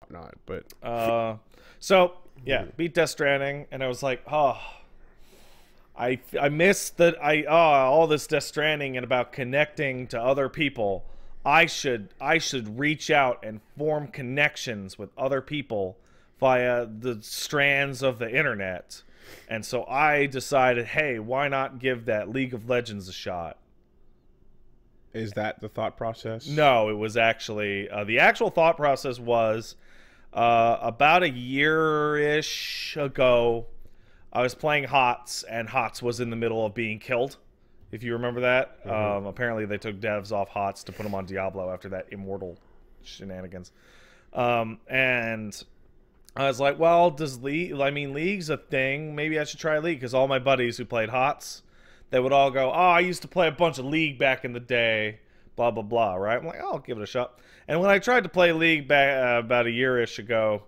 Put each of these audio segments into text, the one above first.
not. But so yeah, beat Death Stranding, and I was like, oh, I missed that. All this Death Stranding and about connecting to other people. I should reach out and form connections with other people via the strands of the internet. And so I decided, hey, why not give that League of Legends a shot? is that the thought process? No, it was actually the actual thought process was about a year-ish ago. I was playing HOTS, and HOTS was in the middle of being killed. If you remember that, apparently they took devs off HOTS to put them on Diablo after that Immortal shenanigans. And I was like, well, League's a thing. Maybe I should try League, because all my buddies who played HOTS, they would all go, oh, I used to play a bunch of League back in the day, blah, blah, blah, right? I'm like, oh, I'll give it a shot. And when I tried to play League back about a year-ish ago,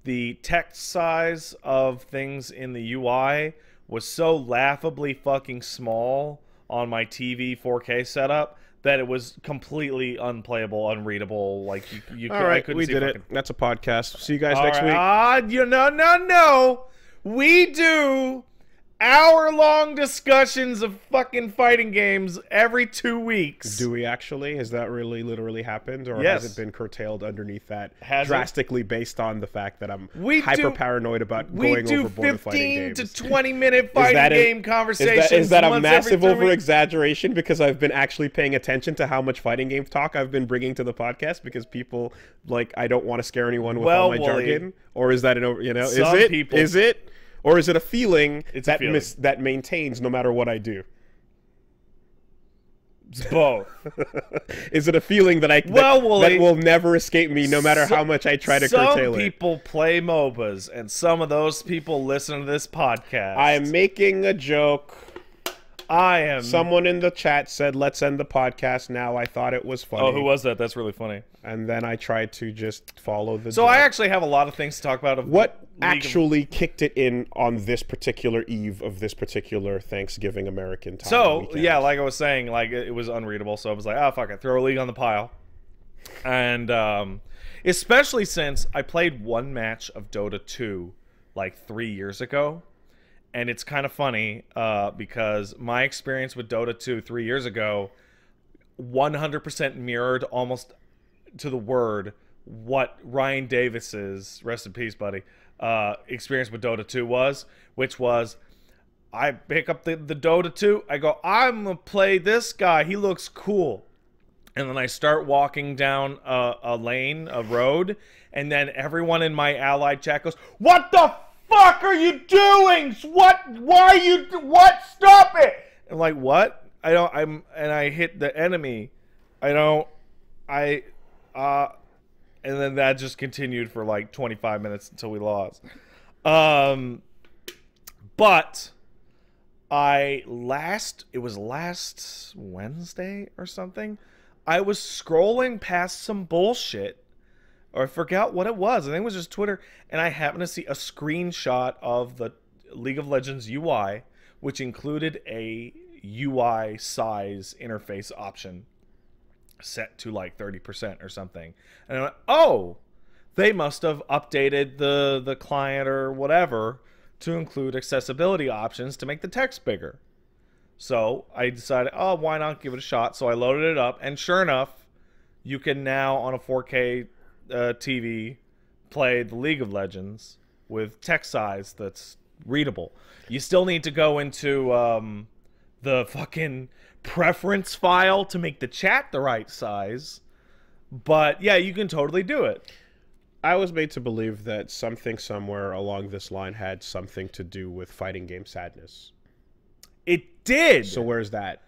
the text size of things in the UI was so laughably fucking small on my TV 4K setup that it was completely unplayable, unreadable. Like I couldn't we did it. That's a podcast. See you guys next week. No. We do hour-long discussions of fucking fighting games every 2 weeks. Do we actually? Has that really literally happened? Or yes. has it been curtailed underneath that drastically based on the fact that I'm hyper-paranoid about going overboard with fighting games? We do 15 to 20-minute fighting game conversations. Is that a massive over-exaggeration because I've been actually paying attention to how much fighting game talk I've been bringing to the podcast because people, like, I don't want to scare anyone with all my jargon? Or is that is it? Or is it a feeling that maintains no matter what I do? It's both. Is it a feeling that that will never escape me no matter how much I try to curtail it? Some people play MOBAs, and some of those people listen to this podcast. I am making a joke. Someone in the chat said, let's end the podcast now. I thought it was funny. Oh, who was that? That's really funny. And then I tried to just follow the So joke. I actually have a lot of things to talk about. What actually kicked it in on this particular eve of this particular Thanksgiving American time? So, weekend? yeah, like I was saying, like it was unreadable. So I was like, oh, fuck it. Throw a League on the pile. And especially since I played one match of Dota 2 like 3 years ago. And it's kind of funny because my experience with Dota 2 3 years ago 100% mirrored almost to the word what Ryan Davis's, rest in peace, buddy, experience with Dota 2 was, which was I pick up the Dota 2, I go, I'm going to play this guy, he looks cool. And then I start walking down a lane, a road, and then everyone in my allied chat goes, what the fuck are you doing? What? Stop it! I'm like, what? And I hit the enemy. And then that just continued for like 25 minutes until we lost. But it was last Wednesday or something, I was scrolling past some bullshit, or I forgot what it was. I think it was just Twitter, and I happened to see a screenshot of the League of Legends UI, which included a UI size interface option set to like 30% or something. And I went, oh, they must have updated the client or whatever to include accessibility options to make the text bigger. So I decided, oh, why not give it a shot? So I loaded it up, and sure enough, you can now on a 4K TV play the League of Legends with text size that's readable. You still need to go into the fucking preference file to make the chat the right size, but yeah, you can totally do it. I was made to believe that something somewhere along this line had something to do with fighting game sadness. It did. So where's that?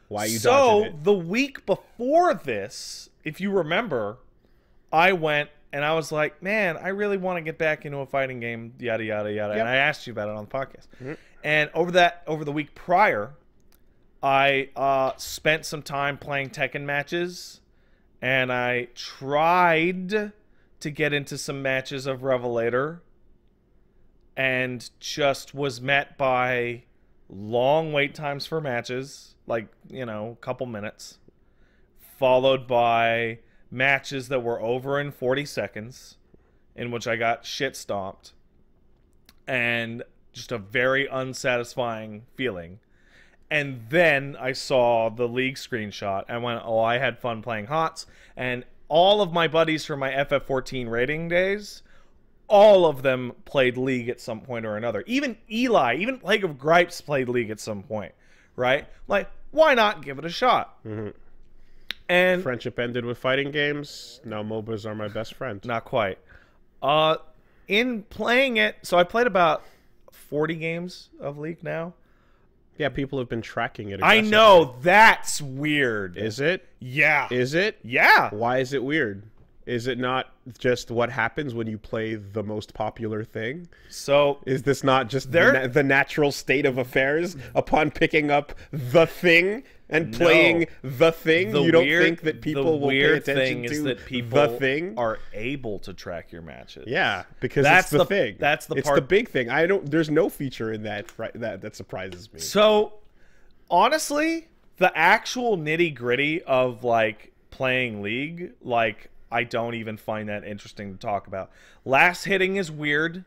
Why are you dodging it? So the week before this, if you remember, I went and I was like, man, I really want to get back into a fighting game, yada, yada, yada. Yep. And I asked you about it on the podcast. Mm-hmm. And over the week prior, I spent some time playing Tekken matches, and I tried to get into some matches of Revelator, and just was met by long wait times for matches, like, you know, a couple minutes, followed by matches that were over in 40 seconds, in which I got shit stomped, and just a very unsatisfying feeling. And then I saw the League screenshot and went, oh, I had fun playing HOTS. And all of my buddies from my FF14 rating days, all of them played League at some point or another. Even Eli, even Plague of Gripes played League at some point, right? Like, why not give it a shot? Mm-hmm. And friendship ended with fighting games. Now MOBAs are my best friend. Not quite. In playing it, so I played about 40 games of League now. Yeah, people have been tracking it. I know, that's weird. Is it? Yeah. Is it? Yeah. Why is it weird? Is it not just what happens when you play the most popular thing? So is this not just the natural state of affairs upon picking up the thing and playing the thing? You don't think that people will pay attention to that people the thing? Are able to track your matches. Yeah, because it's the thing. That's the part. It's the big thing. There's no feature in that that surprises me. So honestly, the actual nitty-gritty of like playing League, like, I don't even find that interesting to talk about. Last hitting is weird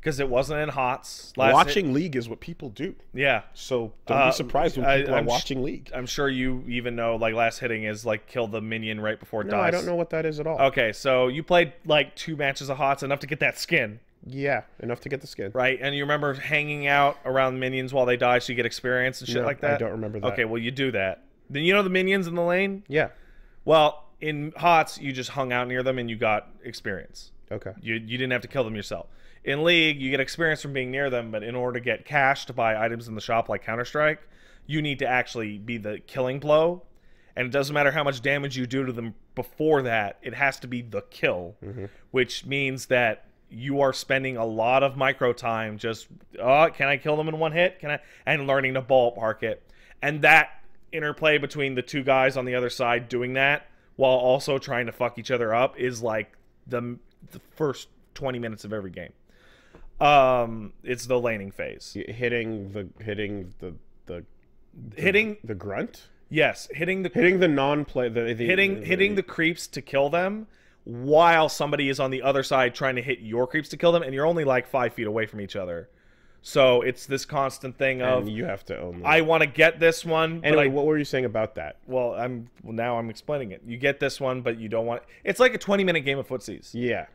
because it wasn't in HOTS. Watching League is what people do. Yeah. So don't be surprised when people are watching League. I'm sure you even know, like, last hitting is like kill the minion right before it dies. No, I don't know what that is at all. Okay, so you played like 2 matches of HOTS, enough to get that skin. Yeah, enough to get the skin. Right, and you remember hanging out around minions while they die so you get experience and shit like that? I don't remember that. Okay, well, you do that. Then you know the minions in the lane? Yeah. Well, in HOTS, you just hung out near them and you got experience. Okay. You didn't have to kill them yourself. In League, you get experience from being near them, but in order to get cash to buy items in the shop like Counter-Strike, you need to actually be the killing blow. And it doesn't matter how much damage you do to them before that, it has to be the kill, which means that you are spending a lot of micro time just, oh, can I kill them in one hit? Can I? And learning to ballpark it. And that interplay between the two guys on the other side doing that while also trying to fuck each other up is like the first 20 minutes of every game. It's the laning phase. Hitting the grunt? Yes, hitting the non-play hitting the creeps to kill them while somebody is on the other side trying to hit your creeps to kill them, and you're only like 5 feet away from each other. So it's this constant thing of, and you have to own them. I want to get this one. Anyway, what were you saying about that? Well, now I'm explaining it. You get this one, but you don't want. It's like a 20-minute game of footsies. Yeah.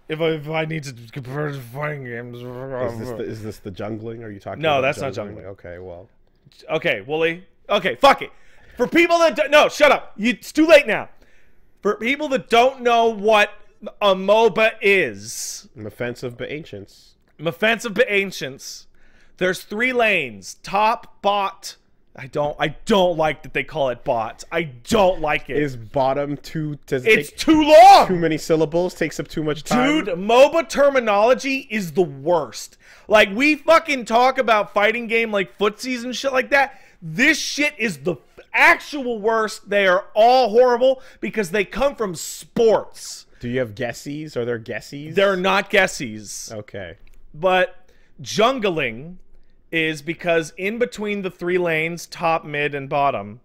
If I need to compare to fighting games, is this the jungling? Are you talking? No, about that's jungling? not jungling. Okay, well. Okay, Woolie. Okay, fuck it. For people that no, shut up. It's too late now. For people that don't know what a MOBA is, Offensive but ancients. Offensive but ancients. There's 3 lanes. Top, bot. I don't like that they call it bots. I don't like it. Is bottom too? It's too long. Too many syllables. Takes up too much time. Dude, MOBA terminology is the worst. Like, we fucking talk about fighting game like footsies and shit like that. This shit is the actual worst. They are all horrible because they come from sports. Do you have guessies? Are there guessies? They're not guessies. Okay. But jungling is because in between the 3 lanes, top, mid, and bottom,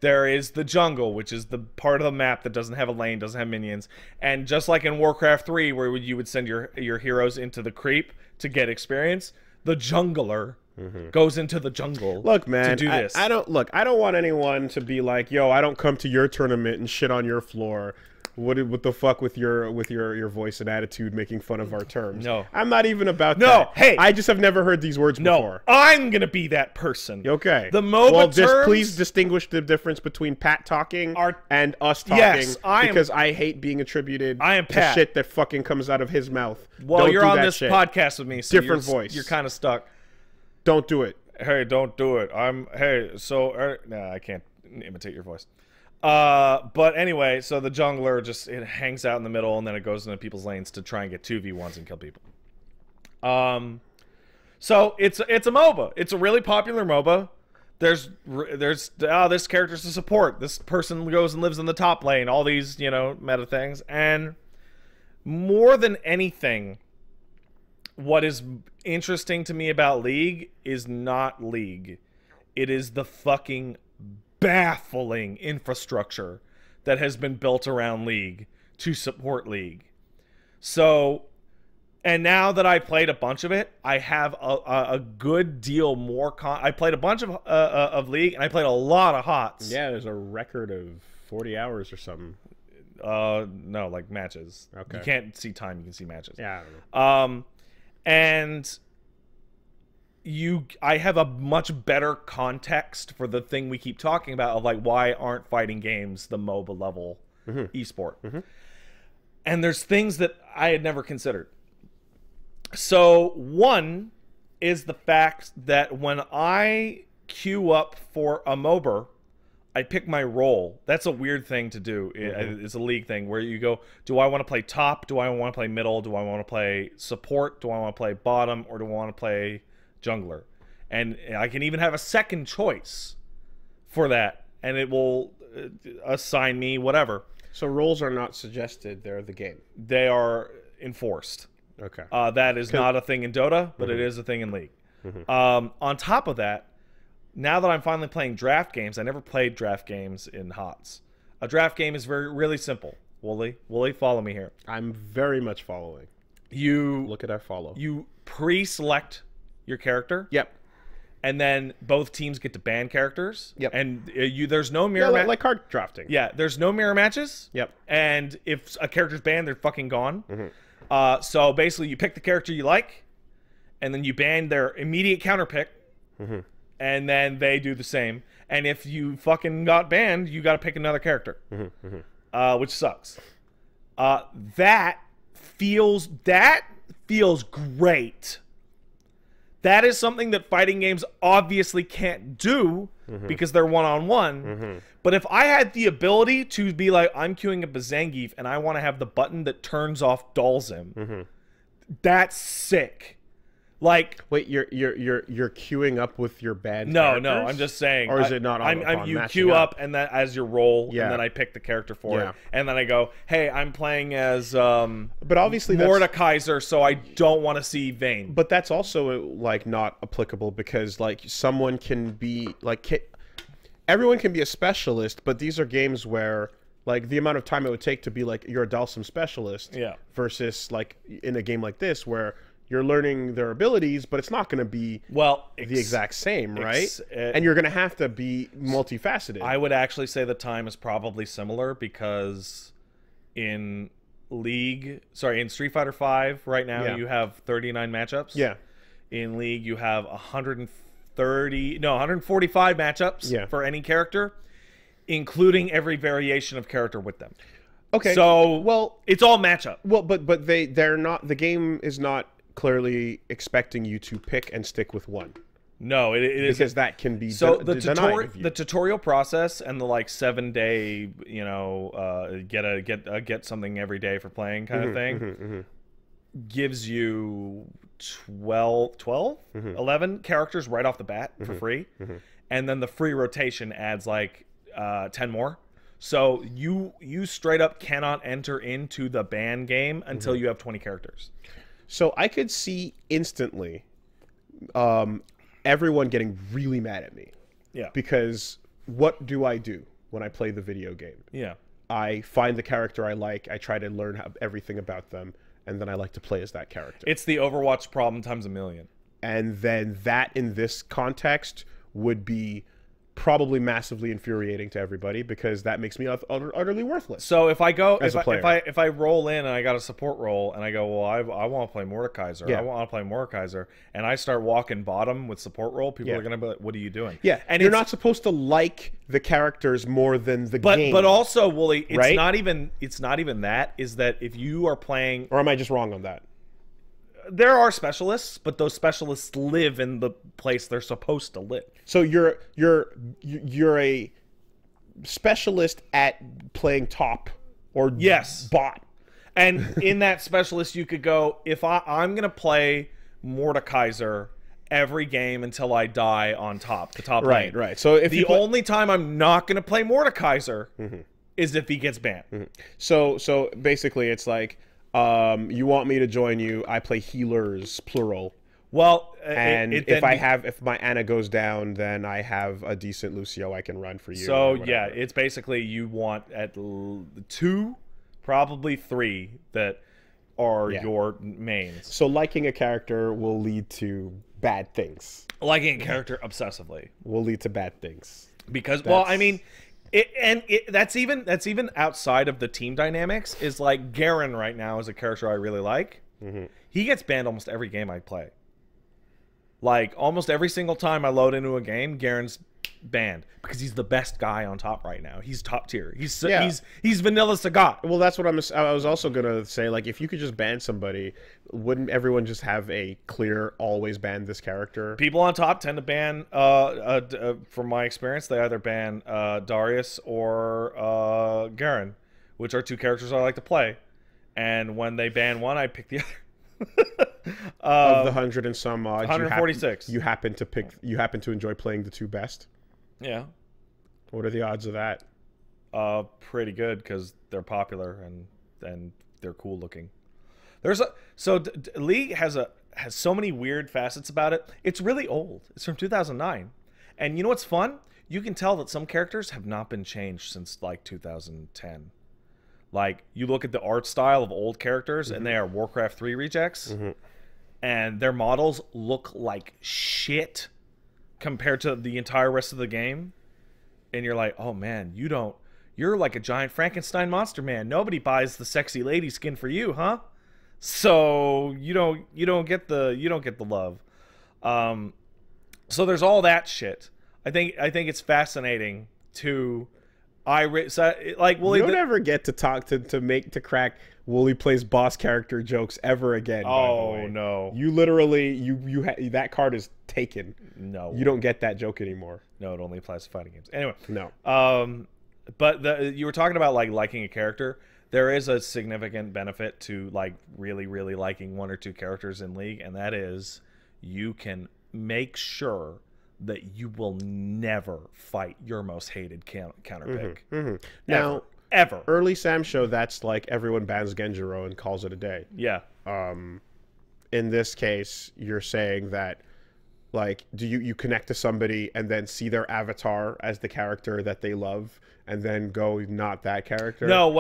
there is the jungle, which is the part of the map that doesn't have a lane, doesn't have minions. And just like in Warcraft 3, where you would send your heroes into the creep to get experience, the jungler goes into the jungle. Look, man, to do this. I don't want anyone to be like, yo, I don't come to your tournament and shit on your floor. What the fuck with your voice and attitude making fun of our terms? No. I'm not even about that. No, hey. I just have never heard these words before. I'm going to be that person. Okay. The MOBA terms... please distinguish the difference between Pat talking and us talking. Yes, because I hate being attributed to shit that fucking comes out of his mouth. Well, don't you're do on that this shit. podcast with me, so Different voice. You're kind of stuck. Don't do it. Hey, don't do it. Nah, I can't imitate your voice. But anyway, so the jungler it hangs out in the middle and then it goes into people's lanes to try and get 2v1s and kill people. So it's a MOBA. It's a really popular MOBA. There's this character's a support. This person goes and lives in the top lane. All these, meta things. And more than anything, what is interesting to me about League is not League. It is the fucking baffling infrastructure that has been built around League to support League. So, and now that I played a bunch of it, I have a good deal more. I played a bunch of League, and I played a lot of HOTS. Yeah, there's a record of 40 hours or something. No, like matches. Okay. You can't see time, you can see matches. Yeah, I don't know. And I have a much better context for the thing we keep talking about of like, why aren't fighting games the MOBA level esport? And there's things that I had never considered. So one is the fact that when I queue up for a MOBA, I pick my role. That's a weird thing to do. It's a League thing where you go, do I want to play top? Do I want to play middle? Do I want to play support? Do I want to play bottom? Or do I want to play jungler? And I can even have a second choice for that, and it will assign me whatever. So roles are not suggested, they're the game. They are enforced. Okay. That is not a thing in Dota, but it is a thing in League. On top of that, now that I'm finally playing draft games, I never played draft games in HOTS. A draft game is really simple. Woolie, follow me here. I'm very much following. You look at our follow. You pre-select your character. Yep. And then both teams get to ban characters. Yep. And there's no mirror like card drafting. Yeah, there's no mirror matches. Yep. And if a character's banned, they're fucking gone. So basically, you pick the character you like, and then you ban their immediate counter pick. And then they do the same. And if you fucking got banned, you got to pick another character, which sucks. That feels great. That is something that fighting games obviously can't do because they're one-on-one. But if I had the ability to be like, I'm queuing up a Zangief and I want to have the button that turns off Dalsim, that's sick. Like, wait, you're queuing up with your band? No, I'm just saying. Or is it not? You queue up and then as your role, and then I pick the character for it, and then I go, hey, I'm playing as but obviously Mordekaiser, so I don't want to see Vayne. But that's also like not applicable because like someone can be like everyone can be a specialist, but these are games where like the amount of time it would take to be like you're a Dalsim specialist, versus like in a game like this where you're learning their abilities, but it's not going to be the exact same, right? And you're going to have to be multifaceted. I would actually say the time is probably similar because in Street Fighter V right now you have 39 matchups. Yeah. In League you have 145 matchups for any character, including every variation of character with them. Okay. So it's all matchup. Well, but they're not. The game is not clearly expecting you to pick and stick with one. No, it is because that can be the tutorial process and the like 7-day get something every day for playing kind of thing gives you 11 characters right off the bat for free, and then the free rotation adds like 10 more. So you straight up cannot enter into the ban game until you have 20 characters. So I could see instantly everyone getting really mad at me. Yeah. Because what do I do when I play the video game? Yeah. I find the character I like, I try to learn everything about them, and then I like to play as that character. It's the Overwatch problem times a million. And then that in this context would be probably massively infuriating to everybody because that makes me utterly worthless. So if I go if I roll in and I got a support role and I go, well, I want to play Mordekaiser. I want to play Mordekaiser, and I start walking bottom with support role, people are going to be like, what are you doing? Yeah, and you're not supposed to like the characters more than the game. But also, Woolie, it's not even that. Is that if you are playing, or am I just wrong on that? There are specialists, but those specialists live in the place they're supposed to live. So you're a specialist at playing top or bot. And in that specialist, you could go, if I'm going to play Mordekaiser every game until I die on top, the top lane. Right. So if the only time I'm not going to play Mordekaiser is if he gets banned. So basically, it's like, you want me to join you? I play healers, plural. Well, if my Ana goes down, then I have a decent Lucio I can run for you. So yeah, it's basically you want at 2, probably 3 that are your mains. So liking a character will lead to bad things. Liking a character obsessively will lead to bad things. Because, that's even outside of the team dynamics. Is like Garen right now is a character I really like. He gets banned almost every game I play. Like almost every single time I load into a game, Garen's banned because he's the best guy on top right now. He's top tier. He's vanilla Sagat. Well, that's what I was also gonna say. Like, if you could just ban somebody, wouldn't everyone just have a clear always ban this character? People on top tend to ban. From my experience, they either ban Darius or Garen, which are two characters I like to play. And when they ban one, I pick the other. Of the 100 and some odds, 146. You happen to enjoy playing the two best. Yeah. What are the odds of that? Pretty good because they're popular and they're cool looking. League has so many weird facets about it. It's really old. It's from 2009, and you know what's fun? You can tell that some characters have not been changed since like 2010. Like, you look at the art style of old characters, and they are Warcraft 3 rejects, and their models look like shit compared to the entire rest of the game. And you're like, oh man, you're like a giant Frankenstein monster man. Nobody buys the sexy lady skin for you, huh? So you don't get the love. So there's all that shit. I think it's fascinating to. You don't ever get to talk to crack Woolie plays boss character jokes ever again. Oh no! You literally that card is taken. No, you don't get that joke anymore. No, it only applies to fighting games. Anyway, no. But you were talking about like liking a character. There is a significant benefit to like really, really liking one or two characters in League, and that is you can make sure that you will never fight your most hated counter pick. Now, ever. Early Sam show, that's like everyone bans Genjiro and calls it a day. Yeah. In this case, you're saying that, like, do you connect to somebody and then see their avatar as the character that they love and then go not that character? No,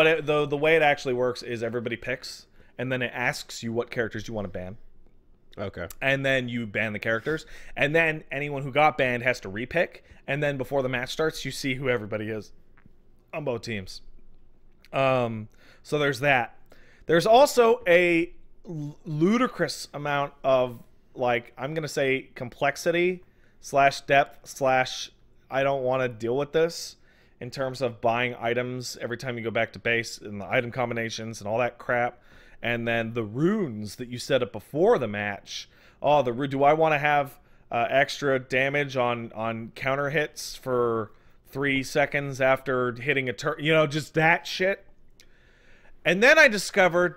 the way it actually works is everybody picks and then it asks you what characters you want to ban. Okay. And then you ban the characters. And then anyone who got banned has to repick. And then before the match starts, you see who everybody is on both teams. So there's that. There's also a ludicrous amount of, like, I'm going to say complexity / depth / I don't want to deal with this in terms of buying items every time you go back to base and the item combinations and all that crap. And then the runes that you set up before the match. Oh, do I want to have extra damage on counter hits for 3 seconds after hitting a turn? You know, just that shit. And then I discovered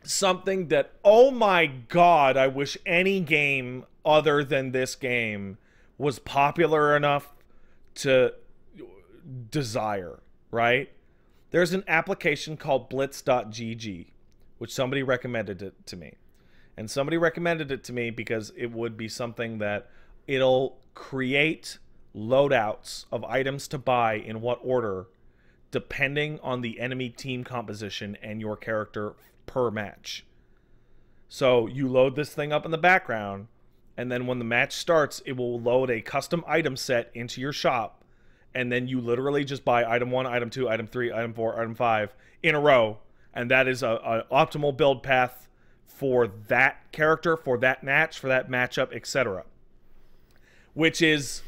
something that, oh my god, I wish any game other than this game was popular enough to desire, right? There's an application called blitz.gg, which somebody recommended it to me. And somebody recommended it to me because it would be something that it'll create loadouts of items to buy in what order, depending on the enemy team composition and your character per match. So you load this thing up in the background, and then when the match starts, it will load a custom item set into your shop, and then you literally just buy item 1, item 2, item 3, item 4, item 5 in a row. And that is a optimal build path for that character, for that match, for that matchup, etc. Which is...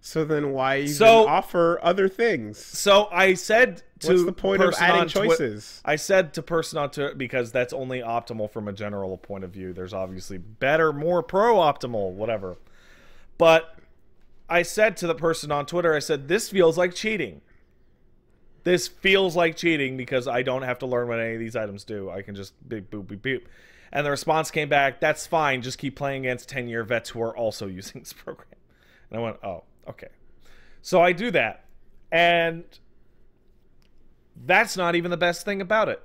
So then why even offer other things? So I said to... What's the point of adding choices? I said to person on Twitter, because that's only optimal from a general point of view. There's obviously better, more pro-optimal, whatever. But I said to the person on Twitter, I said, this feels like cheating. This feels like cheating because I don't have to learn what any of these items do. I can just beep, boop, beep, beep. And the response came back, that's fine. Just keep playing against 10-year vets who are also using this program. And I went, oh, okay. So I do that. And that's not even the best thing about it.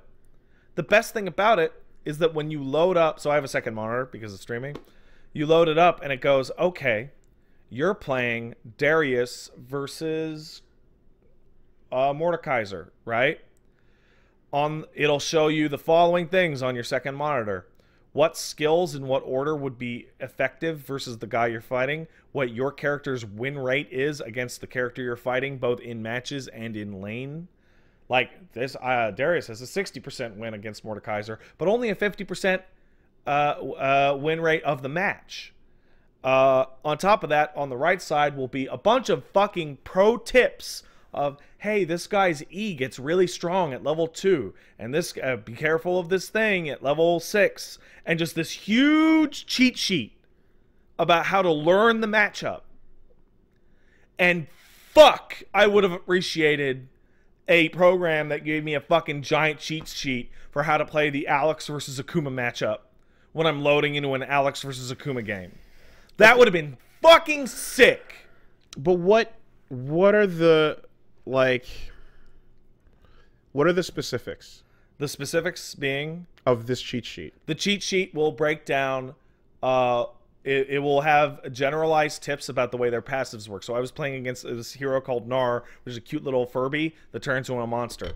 The best thing about it is that when you load up, so I have a second monitor because of streaming. You load it up and it goes, okay, you're playing Darius versus... Mordekaiser, right? It'll show you the following things on your second monitor. What skills in what order would be effective versus the guy you're fighting, what your character's win rate is against the character you're fighting, both in matches and in lane. Like this, Darius has a 60% win against Mordekaiser, but only a 50% win rate of the match. On top of that, on the right side will be a bunch of fucking pro tips of, hey, this guy's E gets really strong at level 2, and this be careful of this thing at level 6, and just this huge cheat sheet about how to learn the matchup. And fuck, I would have appreciated a program that gave me a fucking giant cheat sheet for how to play the Alex versus Akuma matchup when I'm loading into an Alex versus Akuma game. That would have been fucking sick. But what are the, like, what are the specifics? The specifics being? Of this cheat sheet. The cheat sheet will break down, it will have generalized tips about the way their passives work. So I was playing against this hero called Gnar, which is a cute little Furby that turns into a monster.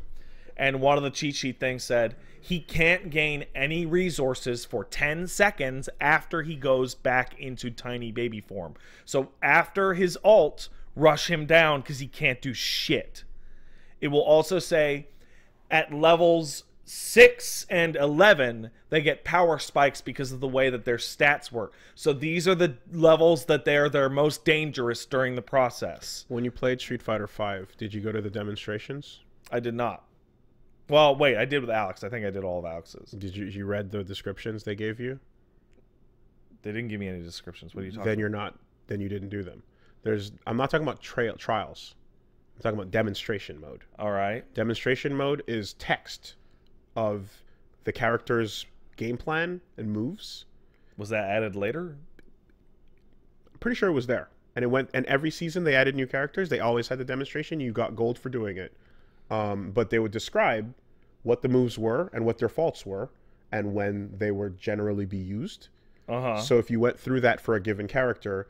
And one of the cheat sheet things said, he can't gain any resources for 10 seconds after he goes back into tiny baby form. So after his ult, rush him down because he can't do shit. It will also say at levels 6 and 11, they get power spikes because of the way that their stats work. So these are the levels that they're most dangerous during the process. When you played Street Fighter V, did you go to the demonstrations? I did not. Well, wait, I did with Alex. I think I did all of Alex's. Did you read the descriptions they gave you? They didn't give me any descriptions. What are you talking about? Then you didn't do them. I'm not talking about trials. I'm talking about demonstration mode. All right. Demonstration mode is text of the character's game plan and moves. Was that added later? I'm pretty sure it was there. And every season they added new characters. They always had the demonstration. You got gold for doing it. But they would describe what the moves were and what their faults were and when they were generally be used. So if you went through that for a given character,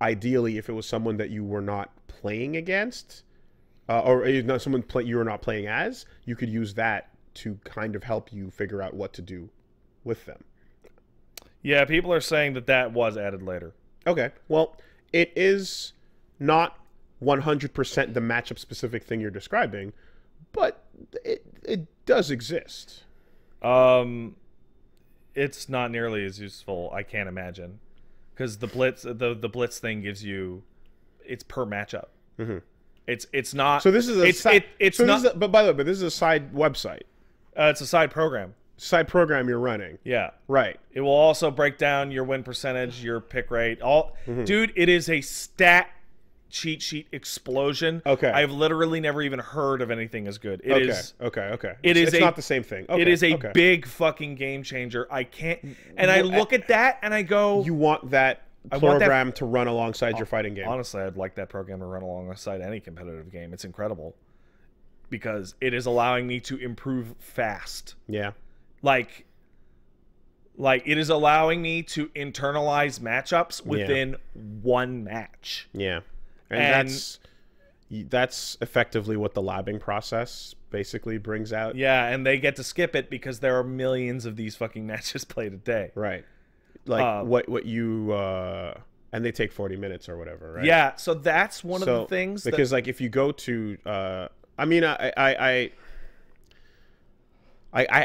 ideally, if it was someone that you were not playing against, or not someone you were not playing as, you could use that to kind of help you figure out what to do with them. Yeah, people are saying that was added later. Okay, well, it is not 100% the matchup specific thing you're describing, but it does exist. It's not nearly as useful, I can't imagine, because the blitz blitz thing gives you, it's per matchup. Mm-hmm. It's not. So this is but by the way, this is a side website. It's a side program. Side program you're running. Yeah. Right. It will also break down your win percentage, your pick rate. Dude, it is a stat cheat sheet explosion. Okay. I've literally never even heard of anything as good. Okay. It's not the same thing. Okay. It is a big fucking game changer. I can't. And I look at that and I go, you want that program to run alongside your fighting game. Honestly, I'd like that program to run alongside any competitive game. It's incredible because it is allowing me to improve fast. Yeah. Like it is allowing me to internalize matchups within one match. Yeah. And that's effectively what the labbing process basically brings out. Yeah, and they get to skip it because there are millions of these fucking matches played a day. Right. Like what you and they take 40 minutes or whatever, right? Yeah, so that's one of the things because like if you go to I mean I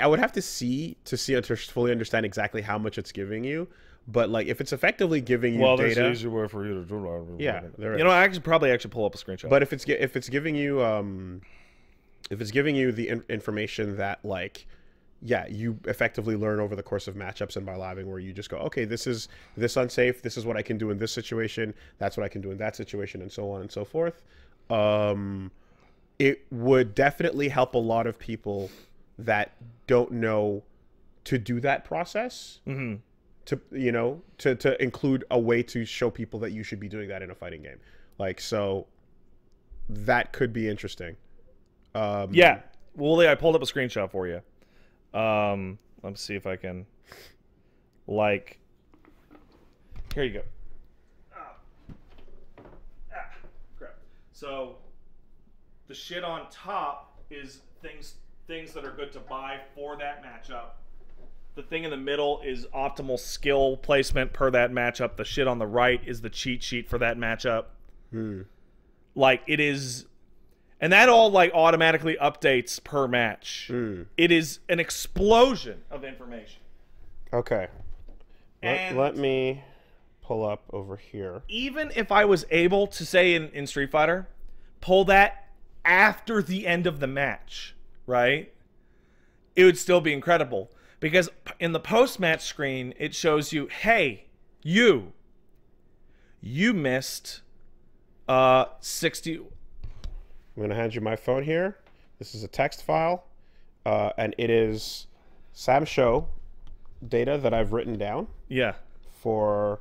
would have to fully understand exactly how much it's giving you, but like if it's effectively giving you data, there's an easier way for you to do that. Yeah, there is. You know, I probably pull up a screenshot. But if it's giving you the information that like, yeah, you effectively learn over the course of matchups and by labbing, where you just go, okay, this is unsafe. This is what I can do in this situation. That's what I can do in that situation, and so on and so forth. It would definitely help a lot of people that don't know to do that process. Mm-hmm. To include a way to show people that you should be doing that in a fighting game. Like, so that could be interesting. Yeah. Woolie, I pulled up a screenshot for you. Let's see if I can, like, here you go. Crap. So the shit on top is things things that are good to buy for that matchup. The thing in the middle is optimal skill placement per that matchup. The shit on the right is the cheat sheet for that matchup. Like, it is... And that all, like, automatically updates per match. It is an explosion of information. Okay. Let me pull up over here. Even if I was able to, say, in Street Fighter, pull that after the end of the match, right? It would still be incredible. Because in the post-match screen, it shows you, hey, you missed 60... I'm going to hand you my phone here. This is a text file, and it is Sam Show data that I've written down. Yeah. For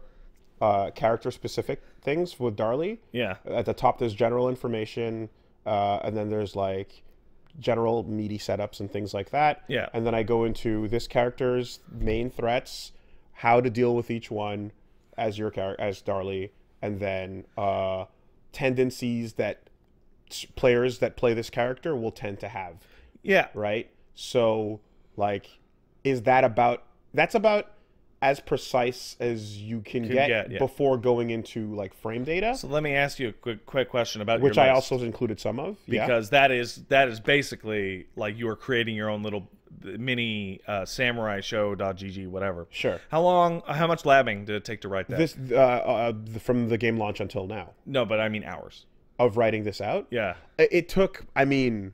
character-specific things with Darlie. Yeah. At the top, there's general information, and then there's, like, general meaty setups and things like that. Yeah. And then I go into this character's main threats, how to deal with each one as your character, as Darlie, and then tendencies that players that play this character will tend to have. Yeah. Right? So, like, is that about... That's about as precise as you can get before going into, like, frame data. So let me ask you a quick question about which your I list. also included some of. Because that is basically like you are creating your own little mini samurai show.gg whatever. Sure. How much labbing did it take to write that? This from the game launch until now. No, but I mean hours. Of writing this out? Yeah. It took, I mean,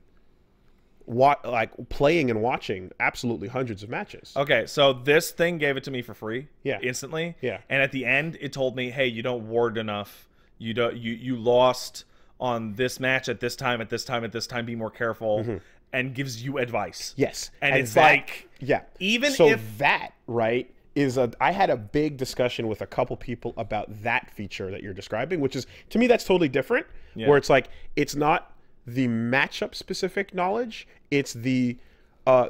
playing and watching absolutely hundreds of matches. Okay, so this thing gave it to me for free. Yeah. Instantly. Yeah. And at the end, it told me, hey, you don't ward enough. You lost on this match at this time, be more careful, and gives you advice. Yes. And it's that, like, yeah. Even so if that, right, I had a big discussion with a couple people about that feature that you're describing, which is, to me, that's totally different. Yeah. Where it's like, it's not the matchup specific knowledge, it's the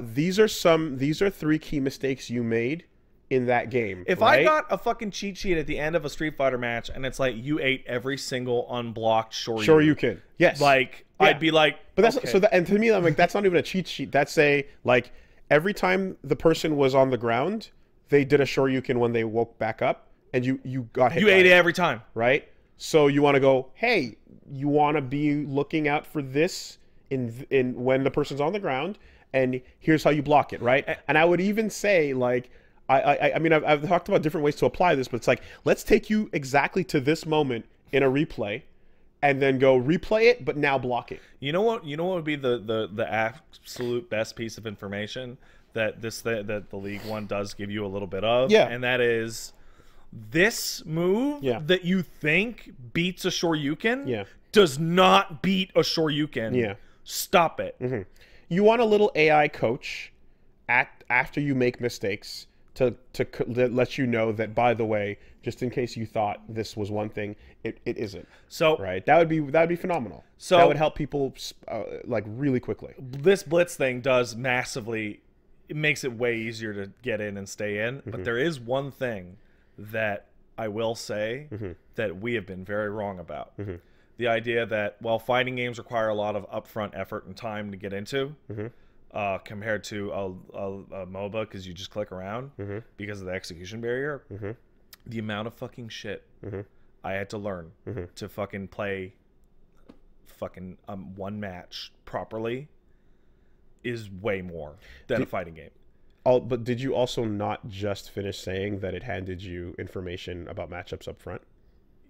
these are 3 key mistakes you made in that game. If I got a fucking cheat sheet at the end of a Street Fighter match and it's like you ate every single unblocked Shoryuken. Yes. Like, yeah. I'd be like, but that's okay. So that, and to me, I'm like, that's not even a cheat sheet. That's like every time the person was on the ground, they did a Shoryuken when they woke back up, and you got hit. You ate it every time, right? So you want to go, hey, you want to be looking out for this in when the person's on the ground, and here's how you block it, right? And I would even say, like, I mean, I've talked about different ways to apply this, but it's like, let's take you exactly to this moment in a replay, and then go replay it, but now block it. You know what would be the absolute best piece of information that that the League One does give you a little bit of? Yeah. And that is, this move that you think beats a Shoryuken does not beat a Shoryuken. Yeah. Stop it. You want a little AI coach after you make mistakes to let you know that, by the way, just in case you thought this was one thing, it isn't. So right, that would be phenomenal. So that would help people like really quickly. This Blitz thing does massively. It makes it way easier to get in and stay in. But there is one thing that I will say that we have been very wrong about. The idea that, well, fighting games require a lot of upfront effort and time to get into, compared to a MOBA, because you just click around because of the execution barrier. The amount of fucking shit I had to learn to fucking play fucking one match properly is way more than a fighting game. But did you also not just finish saying that it handed you information about matchups up front?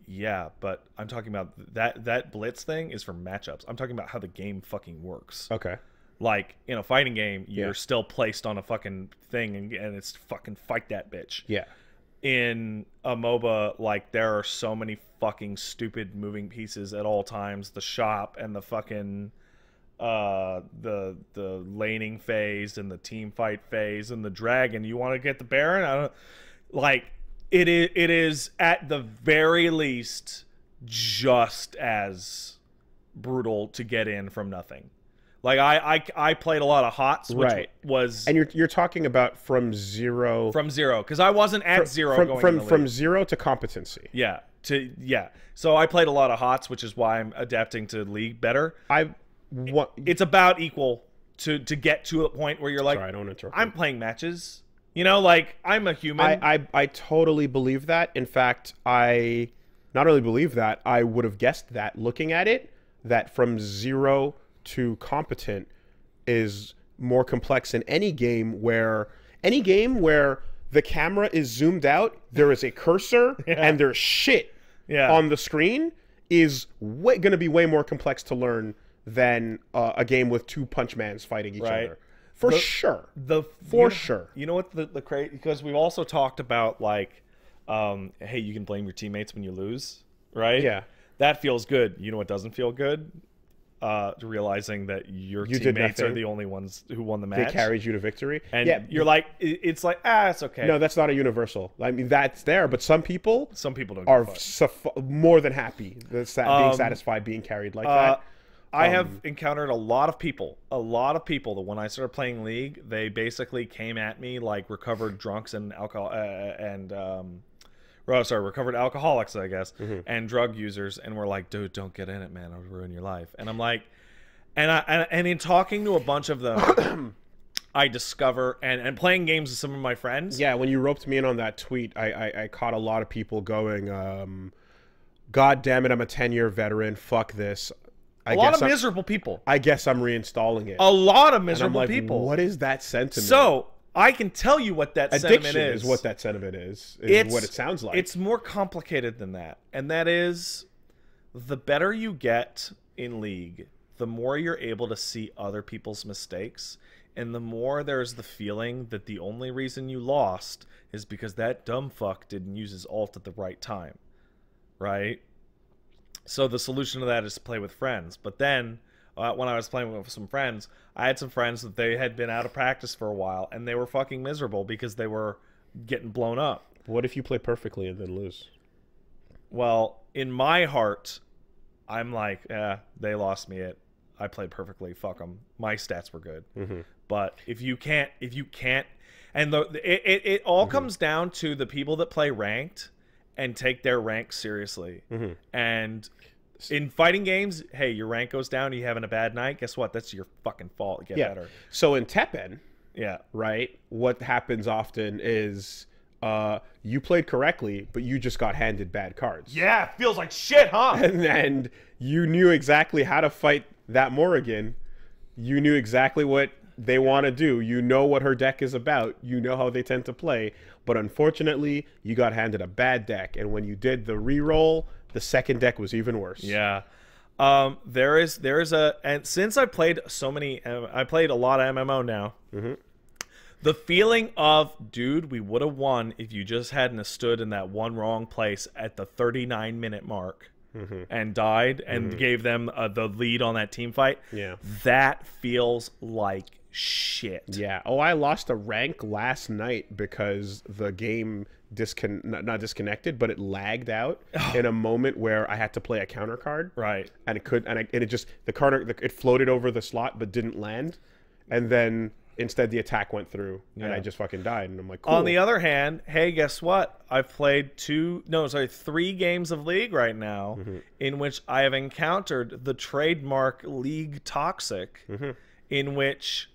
Yeah, but I'm talking about that Blitz thing is for matchups. I'm talking about how the game fucking works. Okay. Like, in a fighting game, you're still placed on a fucking thing, and it's fucking fight that bitch. Yeah. In a MOBA, like, there are so many fucking stupid moving pieces at all times. The shop and the fucking the laning phase and the team fight phase and the dragon. You want to get the Baron? I don't like. It is at the very least just as brutal to get in from nothing. Like, I played a lot of HOTS, which was... And you're talking about from zero... From zero, because I wasn't at zero from zero to competency. Yeah. So I played a lot of HOTS, which is why I'm adapting to League better. It's about equal to get to a point where you're like, Sorry, I don't interrupt. I'm playing matches. You know, like, I'm a human. I totally believe that. In fact, I not only believe that, I would have guessed that looking at it, that from 0 to competent is more complex in any game where the camera is zoomed out, there is a cursor, and there's shit on the screen, is going to be way more complex to learn than a game with 2 punch mans fighting each other. For sure. You know what the crazy, because we've also talked about, like, hey, you can blame your teammates when you lose, right? Yeah. That feels good. You know what doesn't feel good? Realizing that your teammates are the only ones who won the match. They carried you to victory. And you're like, it's like, it's okay. No, that's not a universal. I mean, that's there, but some people don't are more than happy being satisfied being carried like that. I have encountered a lot of people that when I started playing League, they basically came at me like recovered drunks and recovered alcoholics, I guess, and drug users, and were like, dude, don't get in it, man, it'll ruin your life. And I'm like, and in talking to a bunch of them, I discover, and playing games with some of my friends. Yeah, when you roped me in on that tweet, I caught a lot of people going, God damn it, I'm a 10-year veteran, fuck this. A lot of miserable people. I guess I'm reinstalling it. A lot of miserable people. What is that sentiment? So I can tell you what that sentiment is. Is what that sentiment is. What it sounds like. It's more complicated than that. And that is, the better you get in League, the more you're able to see other people's mistakes. And the more there's the feeling that the only reason you lost is because that dumb fuck didn't use his ult at the right time. Right? So the solution to that is to play with friends. But then, when I was playing with some friends, I had some friends that they had been out of practice for a while, and they were fucking miserable because they were getting blown up. What if you play perfectly and then lose? Well, in my heart, I'm like, they lost me it. I played perfectly. Fuck them. My stats were good. But if you can't, and it all comes down to the people that play ranked and take their rank seriously. And in fighting games, hey, your rank goes down, you having a bad night, guess what? That's your fucking fault. Get better. So in Teppen, right, what happens often is you played correctly, but you just got handed bad cards. Yeah, it feels like shit, huh? And you knew exactly how to fight that Morrigan. You knew exactly what they want to do. You know what her deck is about. You know how they tend to play. But unfortunately, you got handed a bad deck. And when you did the re-roll, the second deck was even worse. Yeah. There is and since I played I played a lot of MMO now. The feeling of, dude, we would have won if you just hadn't have stood in that one wrong place at the 39-minute mark. And died and gave them the lead on that team fight. Yeah. That feels like shit. Yeah. Oh, I lost a rank last night because the game not disconnected, but it lagged out in a moment where I had to play a counter card. Right. And it floated over the slot but didn't land. And then instead the attack went through and I just fucking died. And I'm like, cool. On the other hand, hey, guess what? I've played 3 games of League right now in which I have encountered the trademark League toxic, in which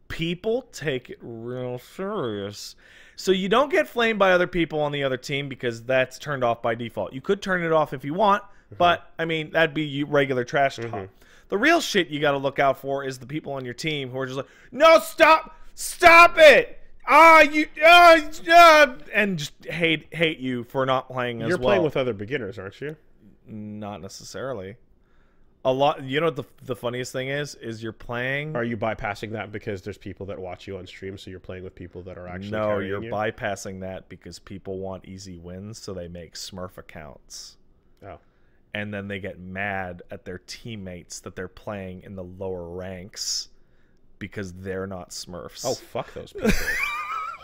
people take it real serious. So you don't get flamed by other people on the other team because that's turned off by default. You could turn it off if you want, but I mean, that'd be regular trash talk. The real shit you got to look out for is the people on your team who are just like, no, stop it. And just hate you for not playing as well. You're playing with other beginners, aren't you? Not necessarily. A lot. You know what the funniest thing is you're playing. Are you bypassing that because there's people that watch you on stream, so you're playing with people that are actually No, you're you? bypassing that because people want easy wins, so they make Smurf accounts. Oh. And then they get mad at their teammates that they're playing in the lower ranks because they're not Smurfs. Oh, fuck those people.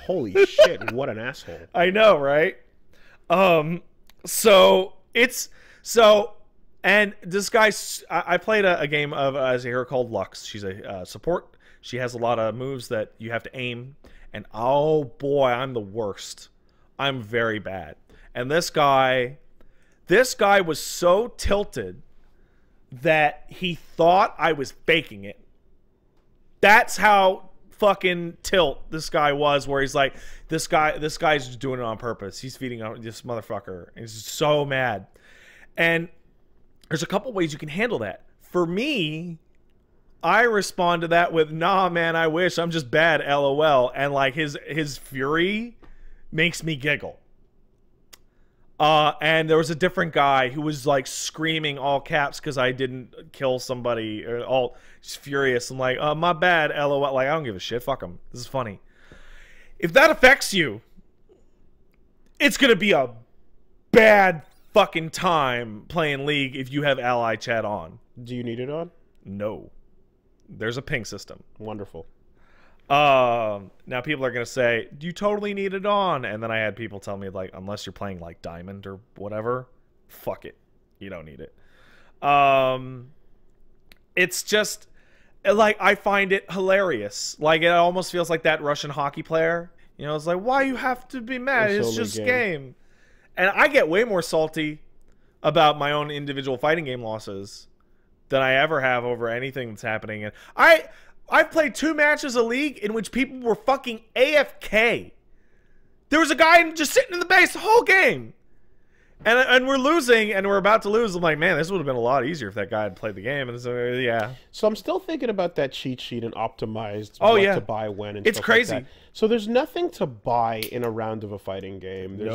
Holy shit, what an asshole. I know, right? And this guy, I played a game of Azir called Lux. She's a support. She has a lot of moves that you have to aim. And oh boy, I'm the worst. I'm very bad. And this guy was so tilted that he thought I was faking it. That's how fucking tilt this guy was, where he's like, this guy's just doing it on purpose. He's feeding on this motherfucker. And he's so mad. And there's a couple ways you can handle that. For me, I respond to that with, nah, man, I wish. I'm just bad, LOL. And like his fury makes me giggle. And there was a different guy who was like screaming all caps because I didn't kill somebody, or all just furious. I'm like, my bad, LOL. Like, I don't give a shit. Fuck him. This is funny. If that affects you, it's going to be a bad fucking time playing League if you have ally chat on. Do you need it on? No. There's a ping system. Wonderful. Now people are going to say, do you totally need it on? And then I had people tell me, like, unless you're playing like Diamond or whatever, fuck it. You don't need it. It's just, like, I find it hilarious. Like, it almost feels like that Russian hockey player. You know, it's like, why you have to be mad? It's just game. And I get way more salty about my own individual fighting game losses than I ever have over anything that's happening. And I've played 2 matches of League in which people were fucking AFK. There was a guy just sitting in the base the whole game. And we're losing, and we're about to lose. I'm like, man, this would have been a lot easier if that guy had played the game. And so, yeah. So I'm still thinking about that cheat sheet and optimized what to buy when and it's stuff crazy. like that. So there's nothing to buy in a round of a fighting game. There's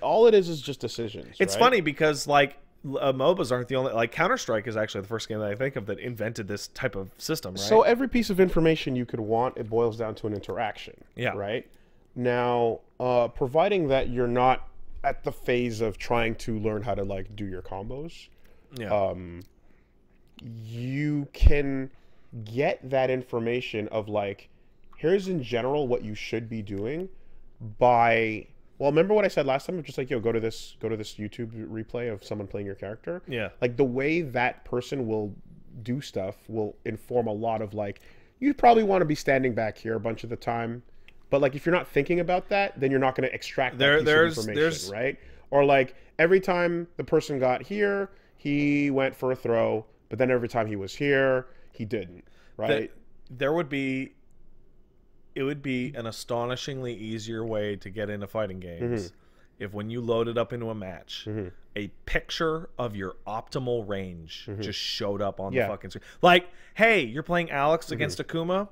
all it is just decisions. It's funny because, like, MOBAs aren't the only, like, Counter-Strike is actually the first game that I think of that invented this type of system, right? So every piece of information you could want, it boils down to an interaction. Yeah. Right? Now, providing that you're not at the phase of trying to learn how to, like, do your combos, you can get that information of, like, here's in general what you should be doing by... Well, remember what I said last time? I'm just like, yo, go to this YouTube replay of someone playing your character. Yeah. Like, the way that person will do stuff will inform a lot of, like, you probably want to be standing back here a bunch of the time. But, like, if you're not thinking about that, then you're not going to extract that piece of information, right? Or, like, every time the person got here, he went for a throw, but then every time he was here, he didn't, right? It would be an astonishingly easier way to get into fighting games if when you load it up into a match, a picture of your optimal range just showed up on the fucking screen. Like, hey, you're playing Alex against Akuma.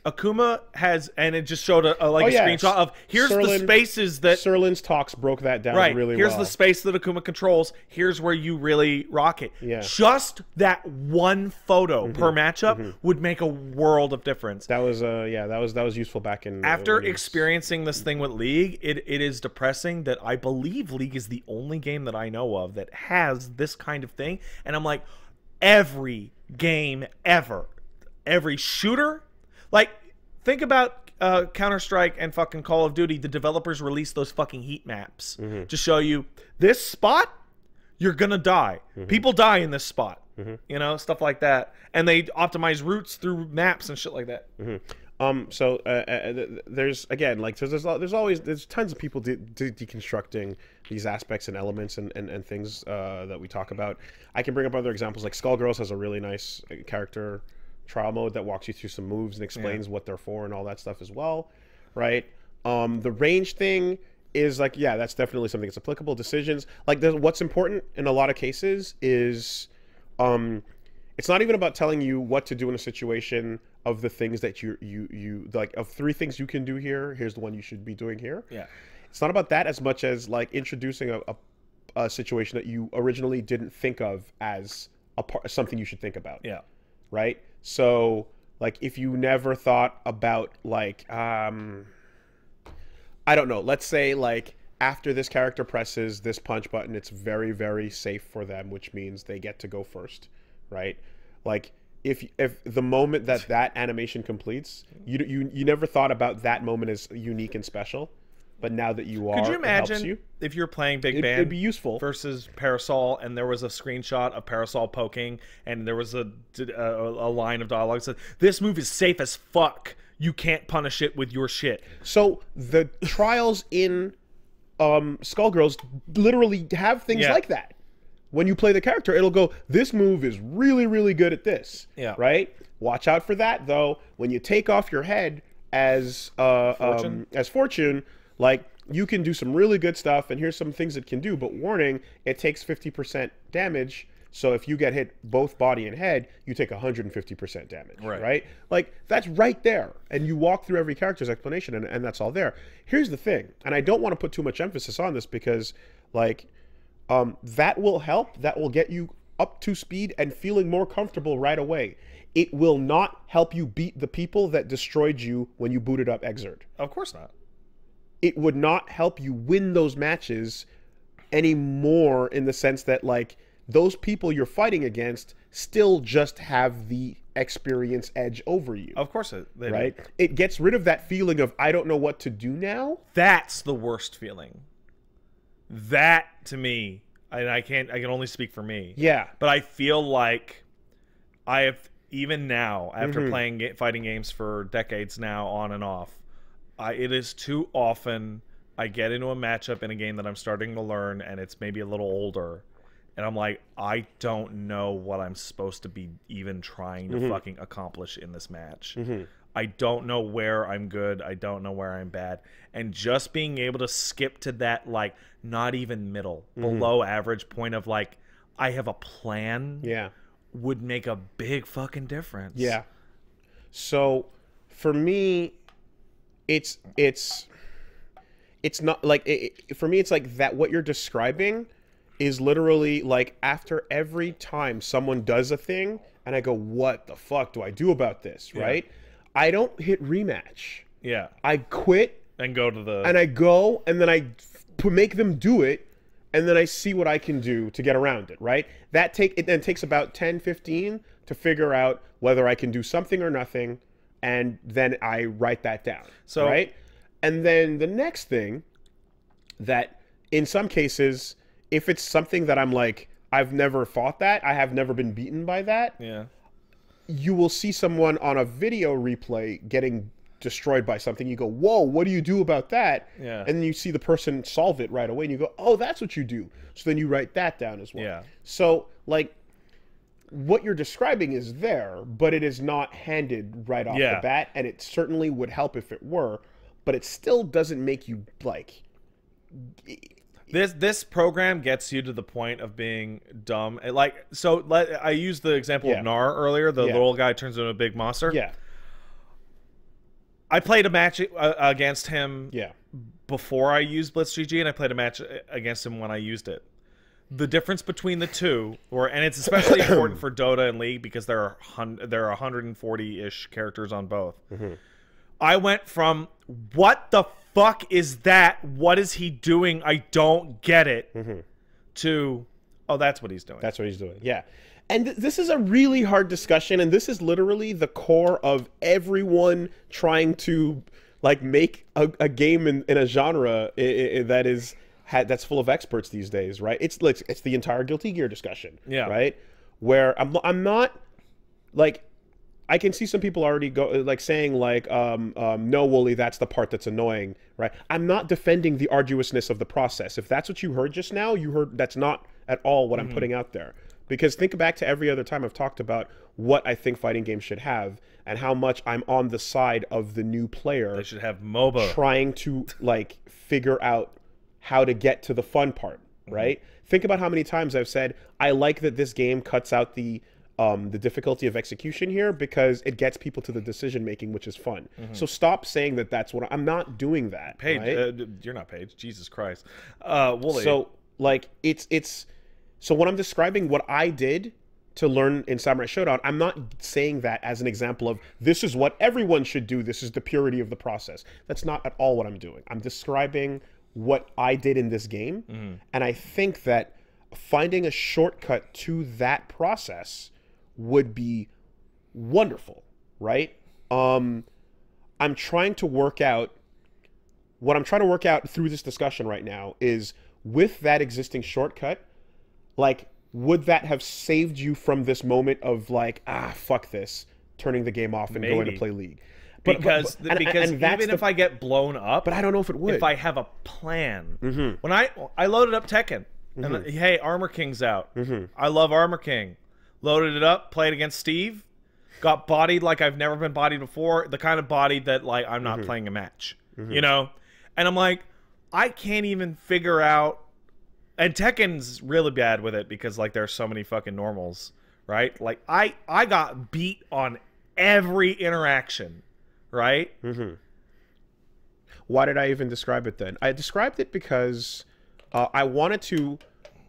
Akuma has, and it just showed a screenshot of, here's the spaces that... Serlin's talks broke that down really well. Here's the space that Akuma controls. Here's where you really rock it. Yeah. Just that one photo per matchup would make a world of difference. That was, that was useful back in... After experiencing this thing with League, it is depressing that I believe League is the only game that I know of that has this kind of thing. And I'm like, every game ever, every shooter... Like, think about Counter-Strike and fucking Call of Duty. The developers release those fucking heat maps to show you this spot, you're gonna die. People die in this spot. You know, stuff like that. And they optimize routes through maps and shit like that. So there's, again, like, there's tons of people deconstructing these aspects and elements and things that we talk about. I can bring up other examples. Like, Skullgirls has a really nice character trial mode that walks you through some moves and explains what they're for and all that stuff as well, right? The range thing is, like, yeah, that's definitely something that's applicable. Decisions, like, what's important in a lot of cases is it's not even about telling you what to do in a situation of the things that you like, of 3 things you can do here, here's the one you should be doing here. It's not about that as much as, like, introducing a situation that you originally didn't think of as something you should think about. Right? So, like, if you never thought about, like, I don't know, let's say, like, after this character presses this punch button, it's very, very safe for them, which means they get to go first, right? Like, if the moment that animation completes, you never thought about that moment as unique and special. But now that you are, could you imagine if you're playing Big Band it'd be useful versus Parasol, and there was a screenshot of Parasol poking, and there was a line of dialogue that said, "This move is safe as fuck. You can't punish it with your shit." So the trials in Skullgirls literally have things like that, when you play the character, it'll go, this move is really, really good at this. Yeah. Right? Watch out for that, though. When you take off your head as Fortune, like, you can do some really good stuff, and here's some things it can do, but warning, it takes 50% damage. So if you get hit both body and head, you take 150% damage, right? Like, that's right there. And you walk through every character's explanation, and that's all there. Here's the thing, and I don't want to put too much emphasis on this because, like, that will help. That will get you up to speed and feeling more comfortable right away. It will not help you beat the people that destroyed you when you booted up Exert. Of course not. It would not help you win those matches anymore, in the sense that, like, those people you're fighting against still just have the experience edge over you. Of course they right? do. It gets rid of that feeling of, I don't know what to do now. That's the worst feeling. That, to me, and I can only speak for me. Yeah. But I feel like I have, even now, after playing fighting games for decades now, on and off, it is too often I get into a matchup in a game that I'm starting to learn, and it's maybe a little older, and I'm like, I don't know what I'm supposed to be even trying to fucking accomplish in this match. I don't know where I'm good. I don't know where I'm bad. And just being able to skip to that, like, not even middle, below average point of, like, I have a plan, would make a big fucking difference. Yeah. So, for me, it's not, like, for me, it's like that what you're describing is literally, like, after every time someone does a thing, and I go, what the fuck do I do about this, right? I don't hit rematch. Yeah. I quit. And go to the... And I go, and then I make them do it, and then I see what I can do to get around it, right? It then takes about 10, 15 to figure out whether I can do something or nothing, and then I write that down, right? And then the next thing that, in some cases, if it's something that I'm like, I've never fought that, I have never been beaten by that, you will see someone on a video replay getting destroyed by something. You go, whoa, what do you do about that? And then you see the person solve it right away, and you go, oh, that's what you do. So then you write that down as well. So, like, what you're describing is there, but it is not handed right off the bat, and it certainly would help if it were, but it still doesn't make you, like... This program gets you to the point of being dumb. Like, so I used the example of Gnar earlier. The little guy turns into a big monster. I played a match against him before I used BlitzGG, and I played a match against him when I used it. The difference between the two, and it's especially important for Dota and League because there are 140-ish characters on both. I went from, what the fuck is that? What is he doing? I don't get it. To, oh, that's what he's doing. That's what he's doing. Yeah. And this is a really hard discussion, and this is literally the core of everyone trying to, like, make a game in a genre that's full of experts these days, right? It's the entire Guilty Gear discussion, right? Where I'm not, like, I can see some people already saying, like, no, Wooly, that's the part that's annoying, right? I'm not defending the arduousness of the process. If that's what you heard just now, you heard that's not at all what I'm putting out there. Because think back to every other time I've talked about what I think fighting games should have and how much I'm on the side of the new player. They should have MOBA. Trying to, like, figure out how to get to the fun part, right? Think about how many times I've said, I like that this game cuts out the difficulty of execution here because it gets people to the decision making, which is fun. So stop saying that that's what I'm not doing that. Paige, right? You're not Paige. Jesus Christ. Wooly. So, like, so when I'm describing what I did to learn in Samurai Showdown, I'm not saying that as an example of this is what everyone should do. This is the purity of the process. That's not at all what I'm doing. I'm describing what I did in this game, and I think that finding a shortcut to that process would be wonderful, right? I'm trying to work out, what I'm trying to work out through this discussion right now is, with that existing shortcut, like, would that have saved you from this moment of, like, fuck this, turning the game off and going to play League? Because even if I get blown up, but I don't know if it would. If I have a plan, when I loaded up Tekken, And hey, Armor King's out. I love Armor King. Loaded it up, played against Steve, got bodied like I've never been bodied before. The kind of body that like I'm not playing a match, you know. And I'm like, I can't even figure out. And Tekken's really bad with it because like there's so many fucking normals, right? Like I got beat on every interaction, right? Why did I even describe it then? I described it because I wanted to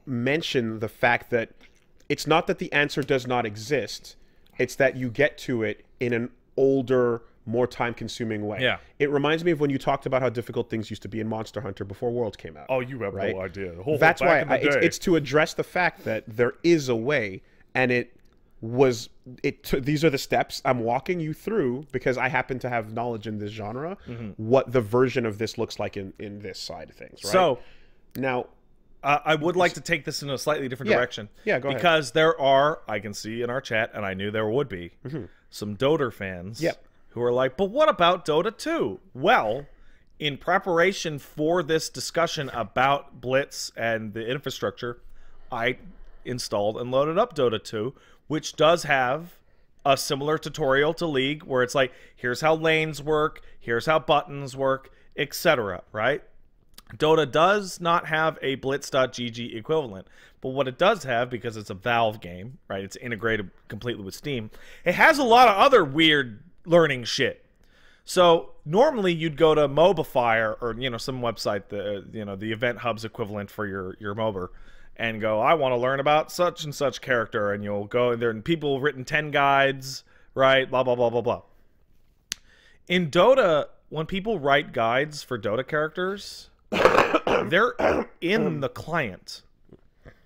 mention the fact that it's not that the answer does not exist. It's that you get to it in an older, more time-consuming way. Yeah. It reminds me of when you talked about how difficult things used to be in Monster Hunter before Worlds came out. Oh, you have no idea. That's why it's to address the fact that there is a way, and these are the steps I'm walking you through because I happen to have knowledge in this genre, what the version of this looks like in this side of things, right? So, now... I would like to take this in a slightly different direction. Yeah, go ahead. Because there are, I can see in our chat, and I knew there would be, some Dota fans who are like, but what about Dota 2? Well, in preparation for this discussion about Blitz and the infrastructure, I installed and loaded up Dota 2, which does have a similar tutorial to League, where it's like, here's how lanes work, here's how buttons work, etc., right? Dota does not have a blitz.gg equivalent, but what it does have, because it's a Valve game, right, it's integrated completely with Steam, it has a lot of other weird learning shit. So normally you'd go to Mobify or you know, some website, the Event Hub's equivalent for your MOBA, and go, I want to learn about such and such character, and you'll go there, and people have written 10 guides, right, blah, blah, blah, blah, blah. In Dota, when people write guides for Dota characters... they're in the client.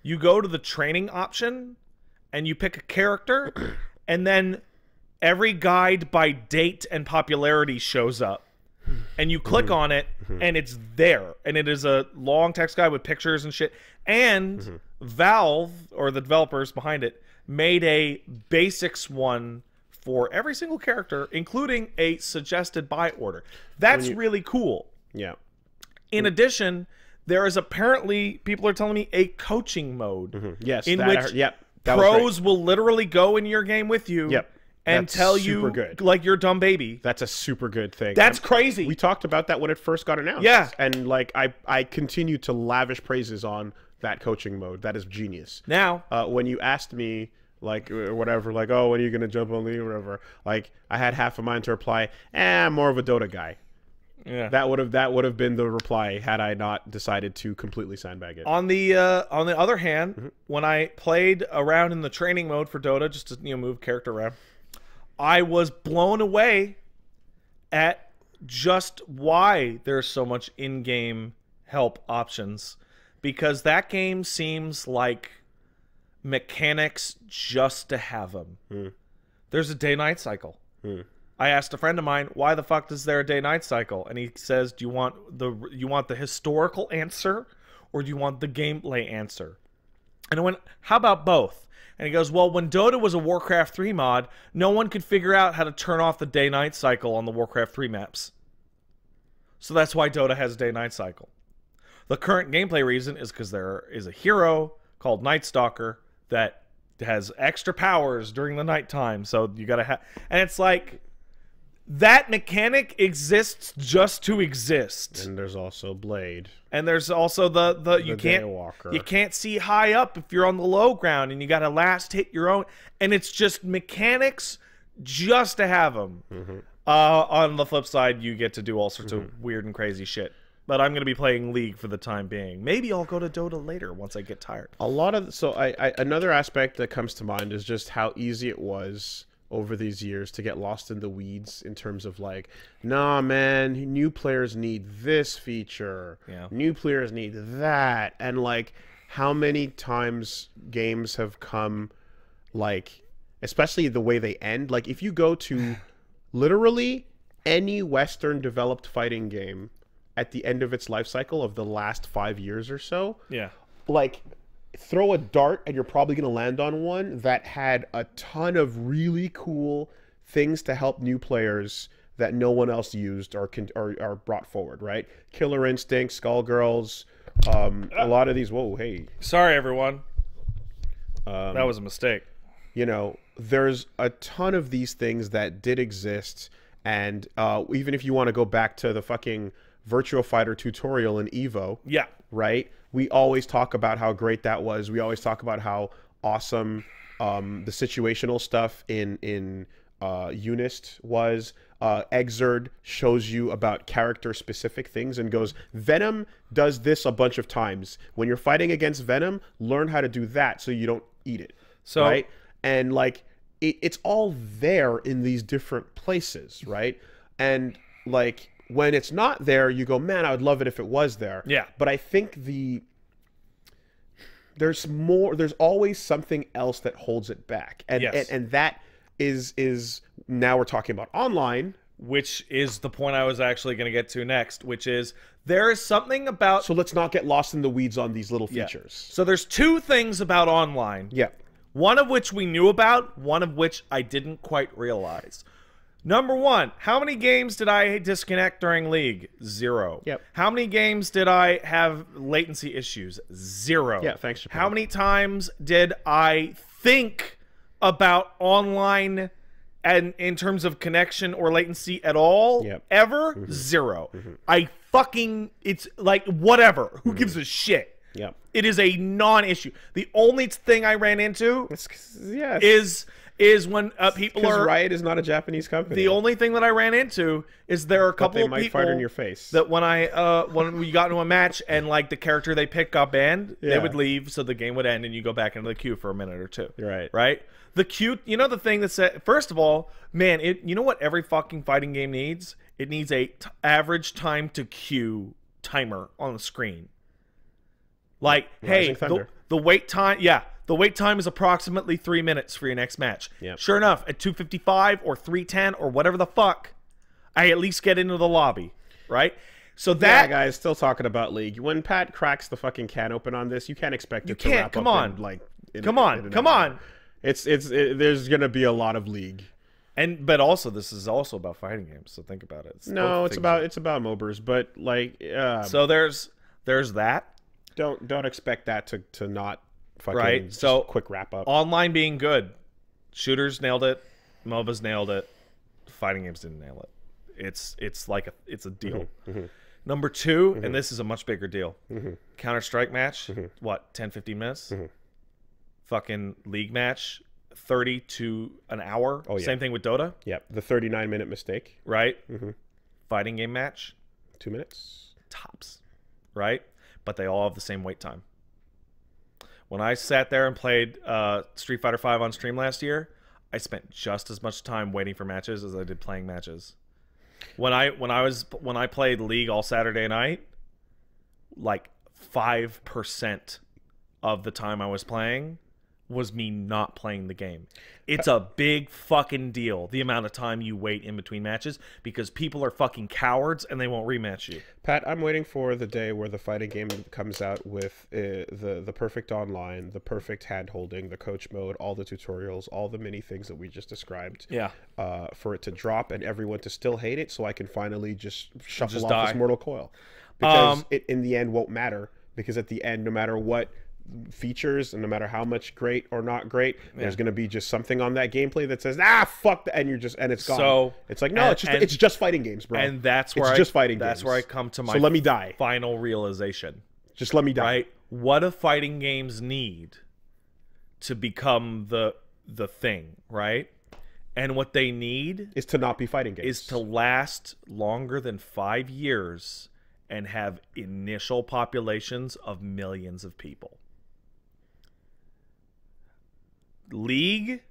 You go to the training option and you pick a character, and then every guide by date and popularity shows up. And you click on it and it's there. And it is a long text guide with pictures and shit. And Valve, or the developers behind it, made a basics one for every single character, including a suggested buy order. That's really cool. Yeah. In addition, there is apparently, people are telling me, a coaching mode. Yes, in which pros will literally go in your game with you and tell you, like, you're a dumb baby. That's a super good thing. That's crazy. We talked about that when it first got announced. Yeah. And, like, I continue to lavish praises on that coaching mode. That is genius. Now, when you asked me, like, whatever, like, oh, when are you going to jump on League or whatever, like, I had half a mind to reply, I'm more of a Dota guy. Yeah. That would have been the reply had I not decided to completely sandbag it. On the other hand, when I played around in the training mode for Dota, just to move character around, I was blown away at just why there's so much in-game help options, because that game seems like mechanics just to have them. There's a day-night cycle. I asked a friend of mine, why the fuck is there a day-night cycle? And he says, do you want the historical answer, or do you want the gameplay answer? And I went, how about both? And he goes, well, when Dota was a Warcraft 3 mod, no one could figure out how to turn off the day-night cycle on the Warcraft 3 maps. So that's why Dota has a day-night cycle. The current gameplay reason is because there is a hero called Night Stalker that has extra powers during the nighttime. So you gotta have... And it's like... that mechanic exists just to exist. And there's also Blade. And there's also you can't see high up if you're on the low ground, and you got to last hit your own. And it's just mechanics just to have them. On the flip side, you get to do all sorts of weird and crazy shit. But I'm going to be playing League for the time being. Maybe I'll go to Dota later once I get tired. Another aspect that comes to mind is just how easy it was over these years to get lost in the weeds in terms of like, nah, man, new players need this feature. New players need that. And like how many times games have come, like, especially the way they end. Like if you go to literally any Western developed fighting game at the end of its life cycle of the last 5 years or so, like, throw a dart and you're probably going to land on one that had a ton of really cool things to help new players that no one else used or brought forward, right? Killer Instinct, Skullgirls, a lot of these. Whoa, hey. Sorry, everyone. That was a mistake. You know, there's a ton of these things that did exist, and even if you want to go back to the fucking Virtua Fighter tutorial in Evo, yeah, right? We always talk about how great that was. We always talk about how awesome the situational stuff in Unist was. Exerd shows you about character-specific things and goes, Venom does this a bunch of times. When you're fighting against Venom, learn how to do that so you don't eat it. So, right? And, like, it's all there in these different places, right? And, like, when it's not there, you go, man, I would love it if it was there. Yeah. But I think there's always something else that holds it back. And, yes. and that is now we're talking about online, which is the point I was actually going to get to next, which is there is something about... So let's not get lost in the weeds on these little features. So there's two things about online. Yeah. One of which we knew about, one of which I didn't quite realize. Number one, how many games did I disconnect during League? 0. Yep. How many games did I have latency issues? 0. Yeah, thanks, Japan. How many times did I think about online and in terms of connection or latency at all? Yep. Ever? 0. I fucking, it's like, whatever. Who gives a shit? Yep. It is a non-issue. The only thing I ran into is when people are... Riot is not a Japanese company. The only thing that I ran into is there are a couple of people fight in your face. That when we got into a match and like the character they picked got banned, they would leave, so the game would end and you go back into the queue for a minute or two. Right? The queue, you know the thing that said, first of all, man, you know what every fucking fighting game needs? It needs a average time to queue timer on the screen. Like, hey, the wait time, the wait time is approximately 3 minutes for your next match. Yep. Sure enough, at 2:55 or 3:10 or whatever the fuck, I at least get into the lobby, right? So that guys, still talking about League. When Pat cracks the fucking can open on this, you can't expect it to wrap up. Come on. There's gonna be a lot of League. But also this is also about fighting games, so think about it. It's about MOBAs, but like so there's that. Don't expect that to not fucking right. So quick wrap up. Online being good, shooters nailed it, MOBAs nailed it, fighting games didn't nail it. It's like it's a deal. Number two, and this is a much bigger deal. Counter-Strike match, what, 10-15 minutes? Fucking League match, 30 to an hour. Oh, yeah. Same thing with Dota. Yep, the 39-minute mistake. Right. Fighting game match, 2 minutes tops. Right. But they all have the same wait time. When I sat there and played Street Fighter V on stream last year, I spent just as much time waiting for matches as I did playing matches. When I played League all Saturday night, like 5% of the time I was playing was me not playing the game. It's a big fucking deal, the amount of time you wait in between matches, because people are fucking cowards and they won't rematch you. Pat, I'm waiting for the day where the fighting game comes out with the perfect online, the perfect hand-holding, the coach mode, all the tutorials, all the mini things that we just described. Yeah. For it to drop and everyone to still hate it, so I can finally just shuffle off die. this mortal coil. Because it, in the end, won't matter. Because at the end, no matter what features and no matter how much great or not great, there's going to be just something on that gameplay that says fuck that, and it's gone. So it's like, no, it's just fighting games, bro. And that's where that's where I come to my let me die. Final realization. Just let me die. Right? What do fighting games need to become the thing, right? And what they need is to not be fighting games. Is to last longer than 5 years and have initial populations of millions of people. League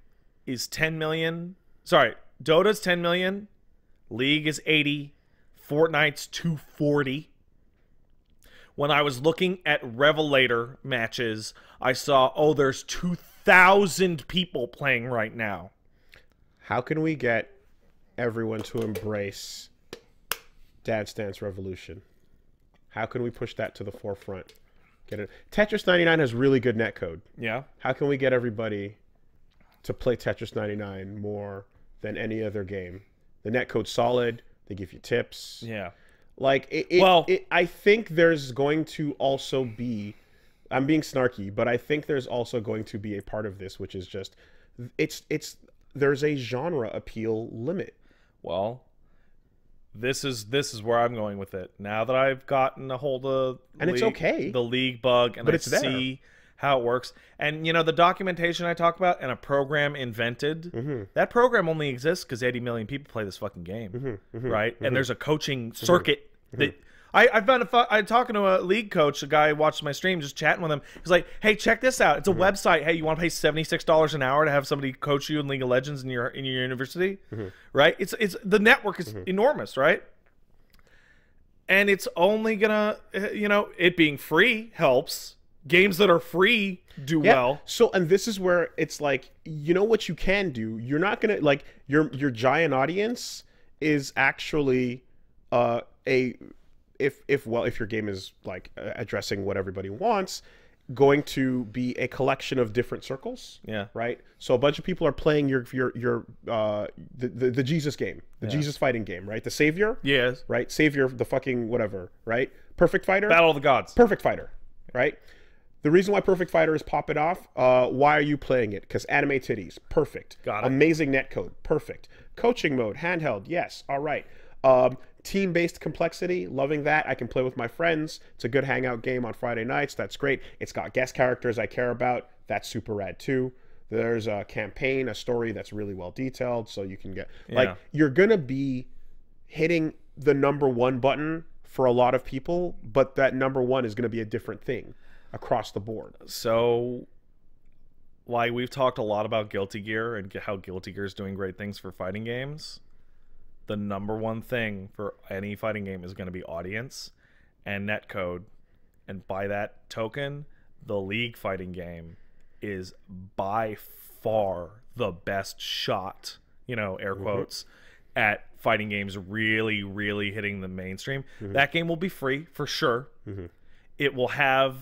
is 10 million. Sorry, Dota's 10 million. League is 80. Fortnite's 240. When I was looking at Revelator matches, I saw, there's 2,000 people playing right now. How can we get everyone to embrace Dance Dance Revolution? How can we push that to the forefront? Get it. Tetris 99 has really good netcode. Yeah. How can we get everybody to play Tetris 99 more than any other game? The netcode's solid. They give you tips. Yeah. Like, I think there's going to also be, I'm being snarky, but I think there's also going to be a part of this, which is just, there's a genre appeal limit. Well, this is where I'm going with it. Now that I've gotten a hold of it's okay, the league bug, and but I it's there. see how it works. And, you know, the documentation I talk about and a program invented, that program only exists because 80 million people play this fucking game, right? And there's a coaching circuit that I found I talking to a league coach, a guy who watched my stream, just chatting with him. He's like, hey, check this out. It's a website. Hey, you want to pay $76 an hour to have somebody coach you in League of Legends in your university? Right? It's the network is enormous, right? And it's only gonna, you know, it being free helps. Games that are free do well. So, and this is where it's like, you know what you can do? You're not going to, like, your giant audience is actually if your game is, like, addressing what everybody wants, going to be a collection of different circles. Yeah. Right? So a bunch of people are playing the Jesus game, the Jesus fighting game, right? The Savior? Yes. Right? Savior, the fucking whatever, right? Perfect Fighter? Battle of the Gods. Perfect Fighter, right? The reason why Perfect Fighter is popping off, why are you playing it? Because anime titties, perfect. Got it. Amazing netcode, perfect. Coaching mode, handheld, yes, all right. Team-based complexity, loving that. I can play with my friends. It's a good hangout game on Friday nights. That's great. It's got guest characters I care about. That's super rad too. There's a campaign, a story that's really well detailed, so you can get... Like, you're going to be hitting the #1 button for a lot of people, but that #1 is going to be a different thing across the board. So, like, we've talked a lot about Guilty Gear and how Guilty Gear is doing great things for fighting games. The #1 thing for any fighting game is going to be audience and netcode. And by that token, the League fighting game is by far the best shot, you know, air quotes, at fighting games really, really hitting the mainstream. That game will be free for sure. It will have...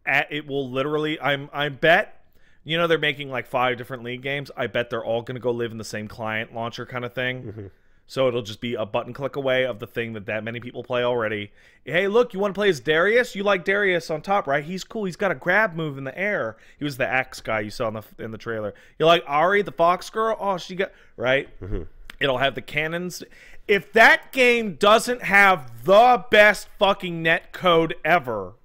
It will literally, I bet, you know, they're making like 5 different League games. I bet they're all going to go live in the same client launcher kind of thing. So it'll just be a button click away of the thing that many people play already. Hey, look, you want to play as Darius? You like Darius on top, right? He's cool. He's got a grab move in the air. He was the axe guy you saw in the trailer. You like Ari, the fox girl? Oh, she got, right? It'll have the cannons. If that game doesn't have the best fucking net code ever...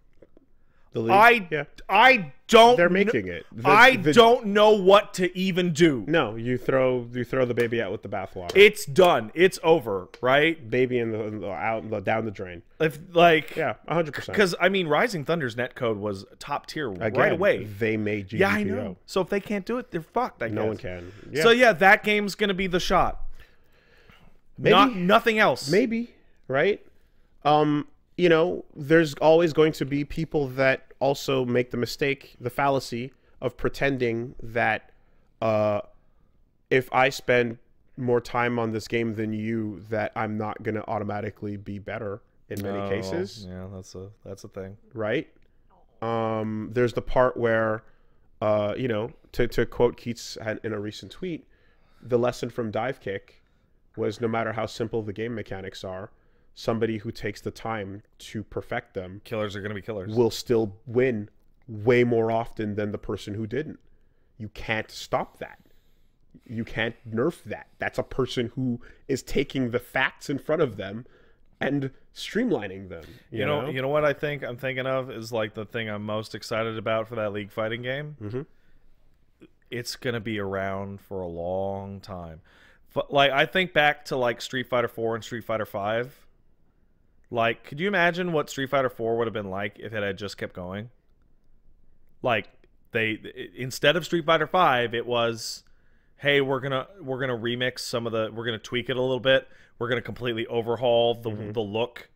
I don't. They're making it. I don't know what to even do. No, you throw the baby out with the bathwater. It's done. It's over. Right? Baby down the drain. If like 100%. Because I mean, Rising Thunder's netcode was top tier right away. They made GGPO. Yeah, I know. So if they can't do it, they're fucked. I guess. No one can. Yeah. So yeah, that game's gonna be the shot. Maybe Nothing else. Maybe right. You know, there's always going to be people that also make the mistake, the fallacy of pretending that if I spend more time on this game than you, that I'm not going to automatically be better in many cases. Yeah, that's a thing. Right? There's the part where, you know, to quote Keats in a recent tweet, the lesson from Dive Kick was no matter how simple the game mechanics are, somebody who takes the time to perfect them, killers are going to be killers, will still win way more often than the person who didn't. You can't stop that. You can't nerf that. That's a person who is taking the facts in front of them and streamlining them. You know what I'm thinking of is like the thing I'm most excited about for that League fighting game. It's going to be around for a long time. But like, I think back to like Street Fighter 4 and Street Fighter 5. Like, could you imagine what Street Fighter 4 would have been like if it had just kept going? Like, instead of Street Fighter 5, it was, hey, we're gonna remix some of we're gonna tweak it a little bit. We're gonna completely overhaul the look.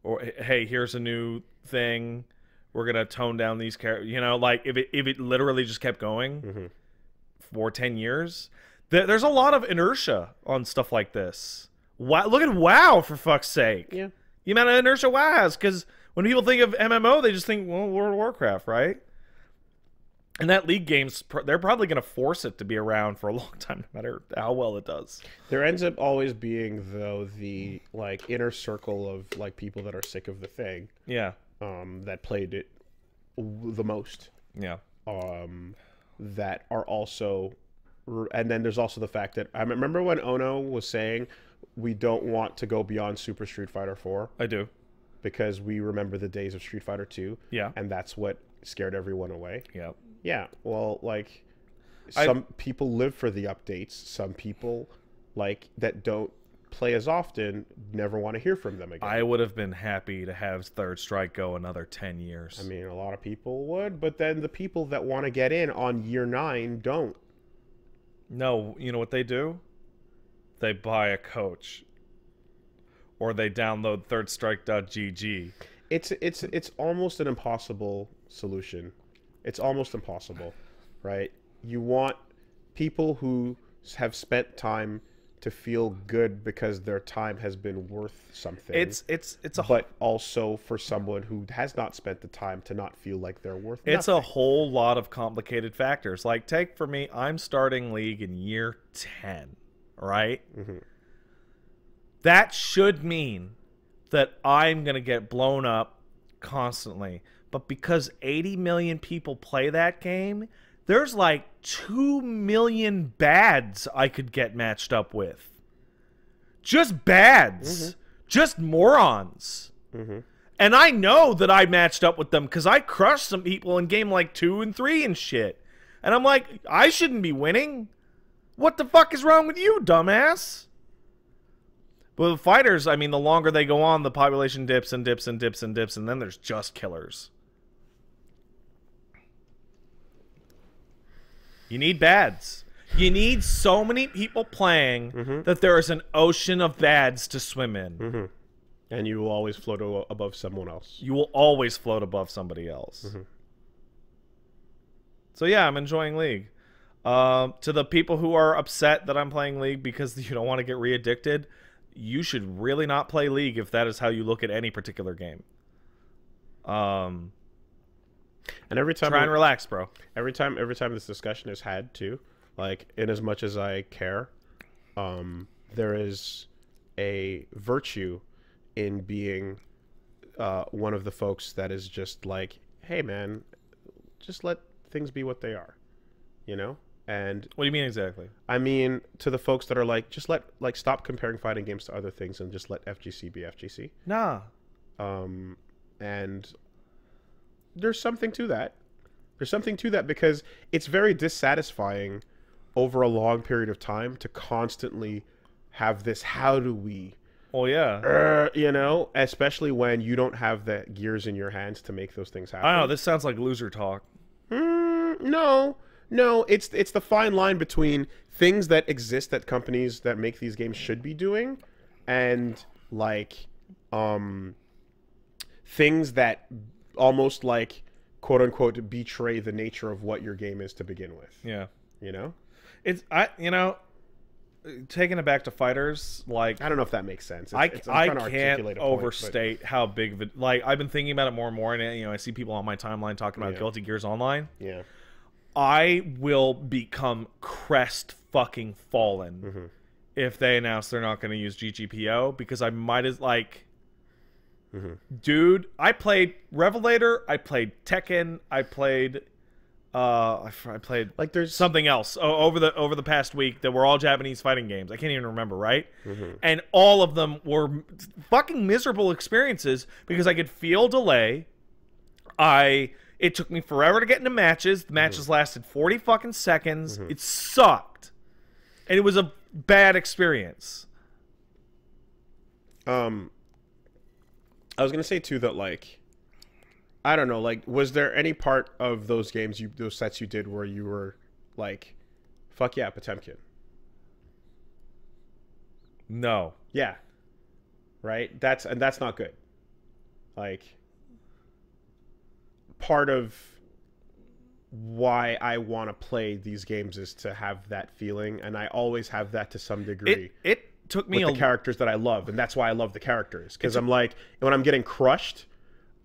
Or hey, here's a new thing. We're gonna tone down these characters. You know, like if it literally just kept going for 10 years, there's a lot of inertia on stuff like this. Wow, look at WoW, for fuck's sake. Yeah. The amount of inertia WoW has, because when people think of MMO, they just think, well, World of Warcraft, right? And that League game's they're probably going to force it to be around for a long time, no matter how well it does. There ends up always being, though, the like inner circle of like people that are sick of the thing. Yeah. That played it the most. Yeah. That are also, and then there's also the fact that I remember when Ono was saying we don't want to go beyond Super Street Fighter 4. I do. Because we remember the days of Street Fighter 2. Yeah. And that's what scared everyone away. Yeah. Yeah. Well, like, some people live for the updates. Some people, like, that don't play as often never want to hear from them again. I would have been happy to have Third Strike go another 10 years. I mean, a lot of people would, but then the people that want to get in on year 9 don't. No, you know what they do? They buy a coach. Or they download thirdstrike.gg. It's almost an impossible solution. It's almost impossible, right? You want people who have spent time to feel good because their time has been worth something. But also for someone who has not spent the time to not feel like they're worth it's nothing. A whole lot of complicated factors. Like, take for me, I'm starting League in year 10, right? Mm-hmm. That should mean that I'm going to get blown up constantly. But because 80 million people play that game, there's like 2 million bads I could get matched up with. Just bads. Mm-hmm. Just morons. Mm-hmm. And I know that I matched up with them because I crushed some people in game like 2 and 3 and shit. And I'm like, I shouldn't be winning. What the fuck is wrong with you, dumbass? But with fighters, I mean, the longer they go on, the population dips and dips and dips and dips, and then there's just killers. You need bads. You need so many people playing that there is an ocean of bads to swim in. Mm-hmm. And you will always float above someone else. You will always float above somebody else. Mm-hmm. So yeah, I'm enjoying League. To the people who are upset that I'm playing League because you don't want to get re-addicted, you should really not play League if that is how you look at any particular game. And every time try and relax, bro. Every time this discussion is had too, like, in as much as I care, there is a virtue in being one of the folks that is just like, hey man, just let things be what they are, you know? And what do you mean exactly? I mean, to the folks that are like, just stop comparing fighting games to other things and just let FGC be FGC. Nah. And there's something to that. There's something to that because it's very dissatisfying over a long period of time to constantly have this, how do we? Oh, yeah. You know, especially when you don't have the gears in your hands to make those things happen. I don't know. This sounds like loser talk. No, it's the fine line between things that exist that companies that make these games should be doing and like things that almost like quote unquote betray the nature of what your game is to begin with. Yeah. You know? Taking it back to fighters, like, I don't know if that makes sense. I can't overstate how big of it. Like, I've been thinking about it more and more, and I see people on my timeline talking about Guilty Gears Online. Yeah. I will become crest fucking fallen if they announce they're not going to use GGPO, because I might as dude, I played Revelator, I played Tekken, I played like there's something else over the past week that were all Japanese fighting games. I can't even remember, right? And all of them were fucking miserable experiences because I could feel delay. It took me forever to get into matches. The matches lasted 40 fucking seconds. It sucked. And it was a bad experience. I was going to say, too, that, like, I don't know, like, was there any part of those games, those sets you did where you were like, fuck yeah, Potemkin? No. Yeah. Right? That's not good. Like, part of why I want to play these games is to have that feeling, and I always have that to some degree. It took me with the characters that I love, and that's why I love the characters, because I'm like, when I'm getting crushed,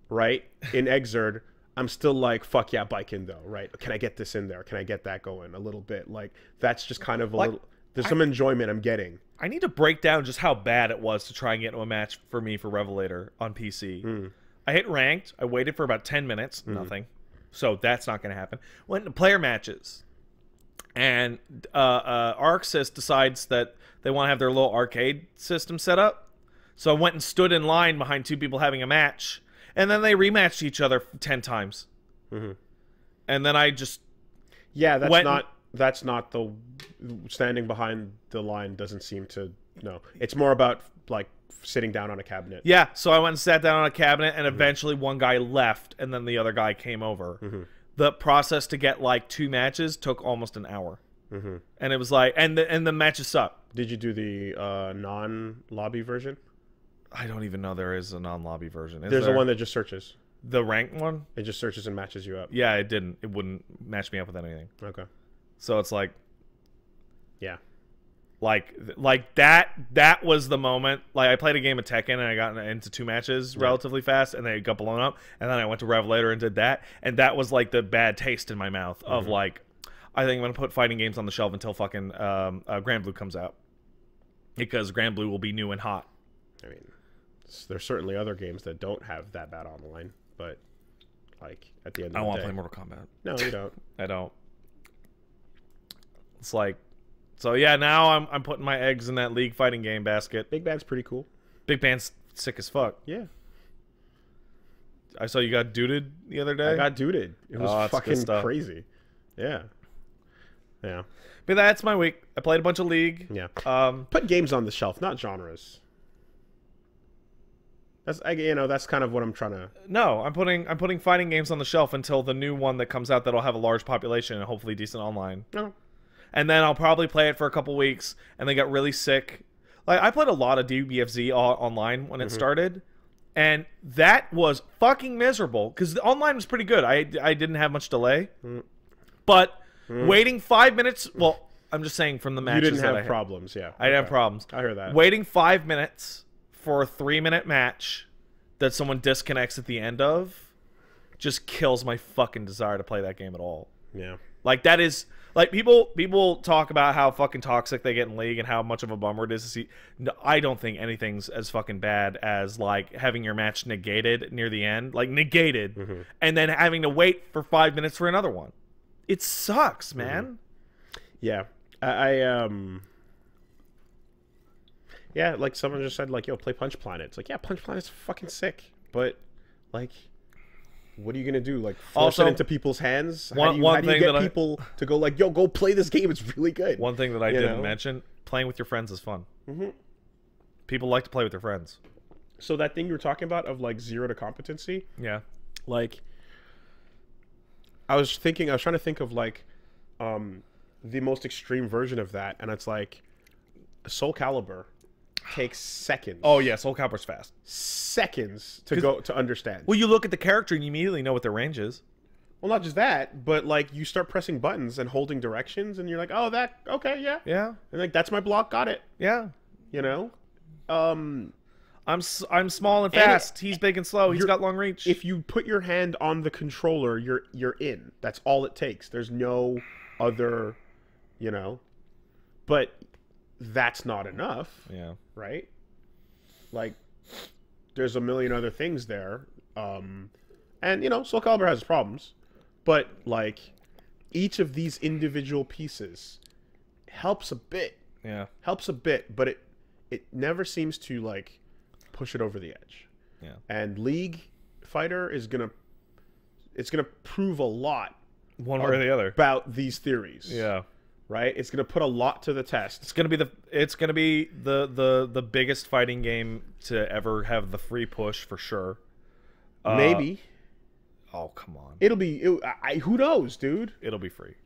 right, in Exerd, I'm still like, fuck yeah, bike in though, right? Can I get this in there? Can I get that going a little bit? Like, that's just kind of a little... There's some enjoyment I'm getting. I need to break down just how bad it was to try and get into a match for me for Revelator on PC. I hit ranked. I waited for about 10 minutes. Nothing. So that's not going to happen. Went into player matches. And ArcSys decides that they want to have their little arcade system set up. So I went and stood in line behind two people having a match. And then they rematched each other 10 times. And then I just... Yeah, that's not the... Standing behind the line doesn't seem to... No. It's more about, like, sitting down on a cabinet. Yeah, so I went and sat down on a cabinet, and eventually one guy left, and then the other guy came over. The process to get, like, 2 matches took almost an hour. And it was like... And the matches suck. Did you do the non-lobby version? I don't even know there is a non-lobby version. There's a one that just searches. The ranked one? It just searches and matches you up. Yeah, it didn't. It wouldn't match me up with anything. Okay. So it's like... Yeah. Like that was the moment. Like, I played a game of Tekken and I got into 2 matches relatively fast, and they got blown up, and then I went to Revelator and did that, and that was like the bad taste in my mouth of like, I think I'm gonna put fighting games on the shelf until fucking Grand Blue comes out, because Grand Blue will be new and hot. I mean, there's certainly other games that don't have that bad online, but like at the end of the day, I want to play Mortal Kombat. No, you don't. I don't. It's like... So yeah, now I'm putting my eggs in that League fighting game basket. Big Band's pretty cool. Big Band's sick as fuck. Yeah. I saw you got duded the other day. I got duded. It was fucking crazy. Yeah. Yeah. But that's my week. I played a bunch of League. Yeah. Put games on the shelf, not genres. That's that's kind of what I'm trying to... No, I'm putting fighting games on the shelf until the new one that comes out that'll have a large population and hopefully decent online. No. And then I'll probably play it for a couple weeks and then get really sick. Like, I played a lot of DBFZ online when it started, and that was fucking miserable because the online was pretty good. I didn't have much delay, but waiting 5 minutes... Well, I'm just saying from the matches you didn't have problems, yeah. I didn't have problems. I heard that. Waiting 5 minutes for a 3-minute match that someone disconnects at the end of just kills my fucking desire to play that game at all. Yeah. Like, that is... Like, people talk about how fucking toxic they get in League and how much of a bummer it is to see. No, I don't think anything's as fucking bad as, like, having your match negated near the end. Like, negated. And then having to wait for 5 minutes for another one. It sucks, man. Yeah. Yeah, like, someone just said, like, yo, play Punch Planet. It's like, yeah, Punch Planet's fucking sick. But, like... What are you gonna do? Like, force it into people's hands? How do you get people to go like, yo, go play this game? It's really good. One thing that I didn't mention: playing with your friends is fun. People like to play with their friends. So that thing you were talking about of like 0 to competency. Yeah. Like, I was trying to think of like, the most extreme version of that, and it's like, Soul Calibur takes seconds. Oh yeah, Soul Calibur's fast. Seconds to understand. Well, you look at the character and you immediately know what their range is. Well, not just that, but like you start pressing buttons and holding directions, and you're like, oh, okay, yeah, yeah, and like that's my block, got it. Yeah, you know. I'm small and fast. He's big and slow. He's got long reach. If you put your hand on the controller, you're in. That's all it takes. There's no other, but that's not enough. Yeah. Right? Like, there's a million other things there. And, Soul Calibur has problems. But, like, each of these individual pieces helps a bit. Yeah. Helps a bit, but it never seems to, like, push it over the edge. Yeah. And League Fighter is gonna prove a lot. One way or the other. About these theories. Yeah. Right? It's going to put a lot to the test. It's going to be the biggest fighting game to ever have the free push for sure. Maybe. Oh, come on. It'll be who knows, dude? It'll be free.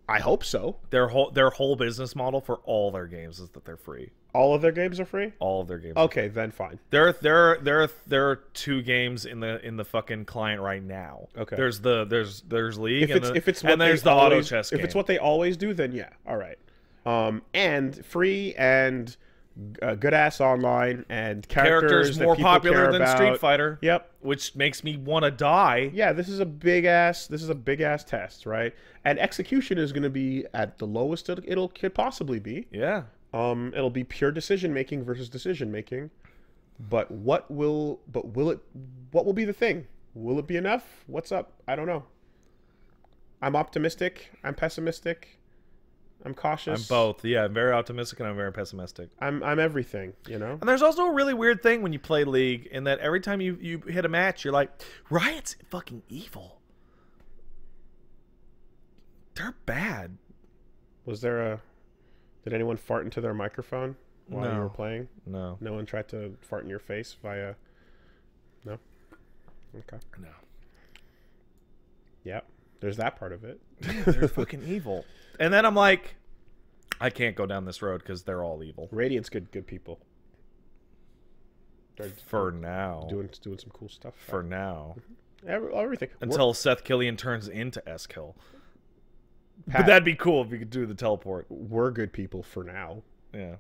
I hope so. Their whole business model for all their games is that they're free. All of their games are free? All of their games. Okay, then fine. There are 2 games in the fucking client right now. Okay. There's League if it's there's the auto chess game. If it's what they always do, then yeah, all right. And free and good ass online and characters more that people popular care than about. Street Fighter. Yep. Which makes me want to die. Yeah, this is a big ass test, right? And execution is going to be at the lowest it could possibly be. Yeah. It'll be pure decision making versus decision making. But what will be the thing? Will it be enough? What's up? I don't know. I'm optimistic. I'm pessimistic. I'm cautious. I'm both. Yeah, I'm very optimistic and I'm very pessimistic. I'm everything, you know? And there's also a really weird thing when you play League in that every time you hit a match, you're like, Riot's fucking evil. They're bad. Did anyone fart into their microphone while you were playing? No. No one tried to fart in your face via... No? Okay. No. Yeah. There's that part of it. Yeah, they're fucking evil. And then I'm like, I can't go down this road because they're all evil. Radiant's good people. They're for now. Doing some cool stuff. For now. Everything. Until Seth Killian turns into S-Kill. But that'd be cool if you could do the teleport. We're good people for now. Yeah.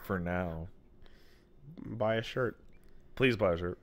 For now. Buy a shirt. Please buy a shirt.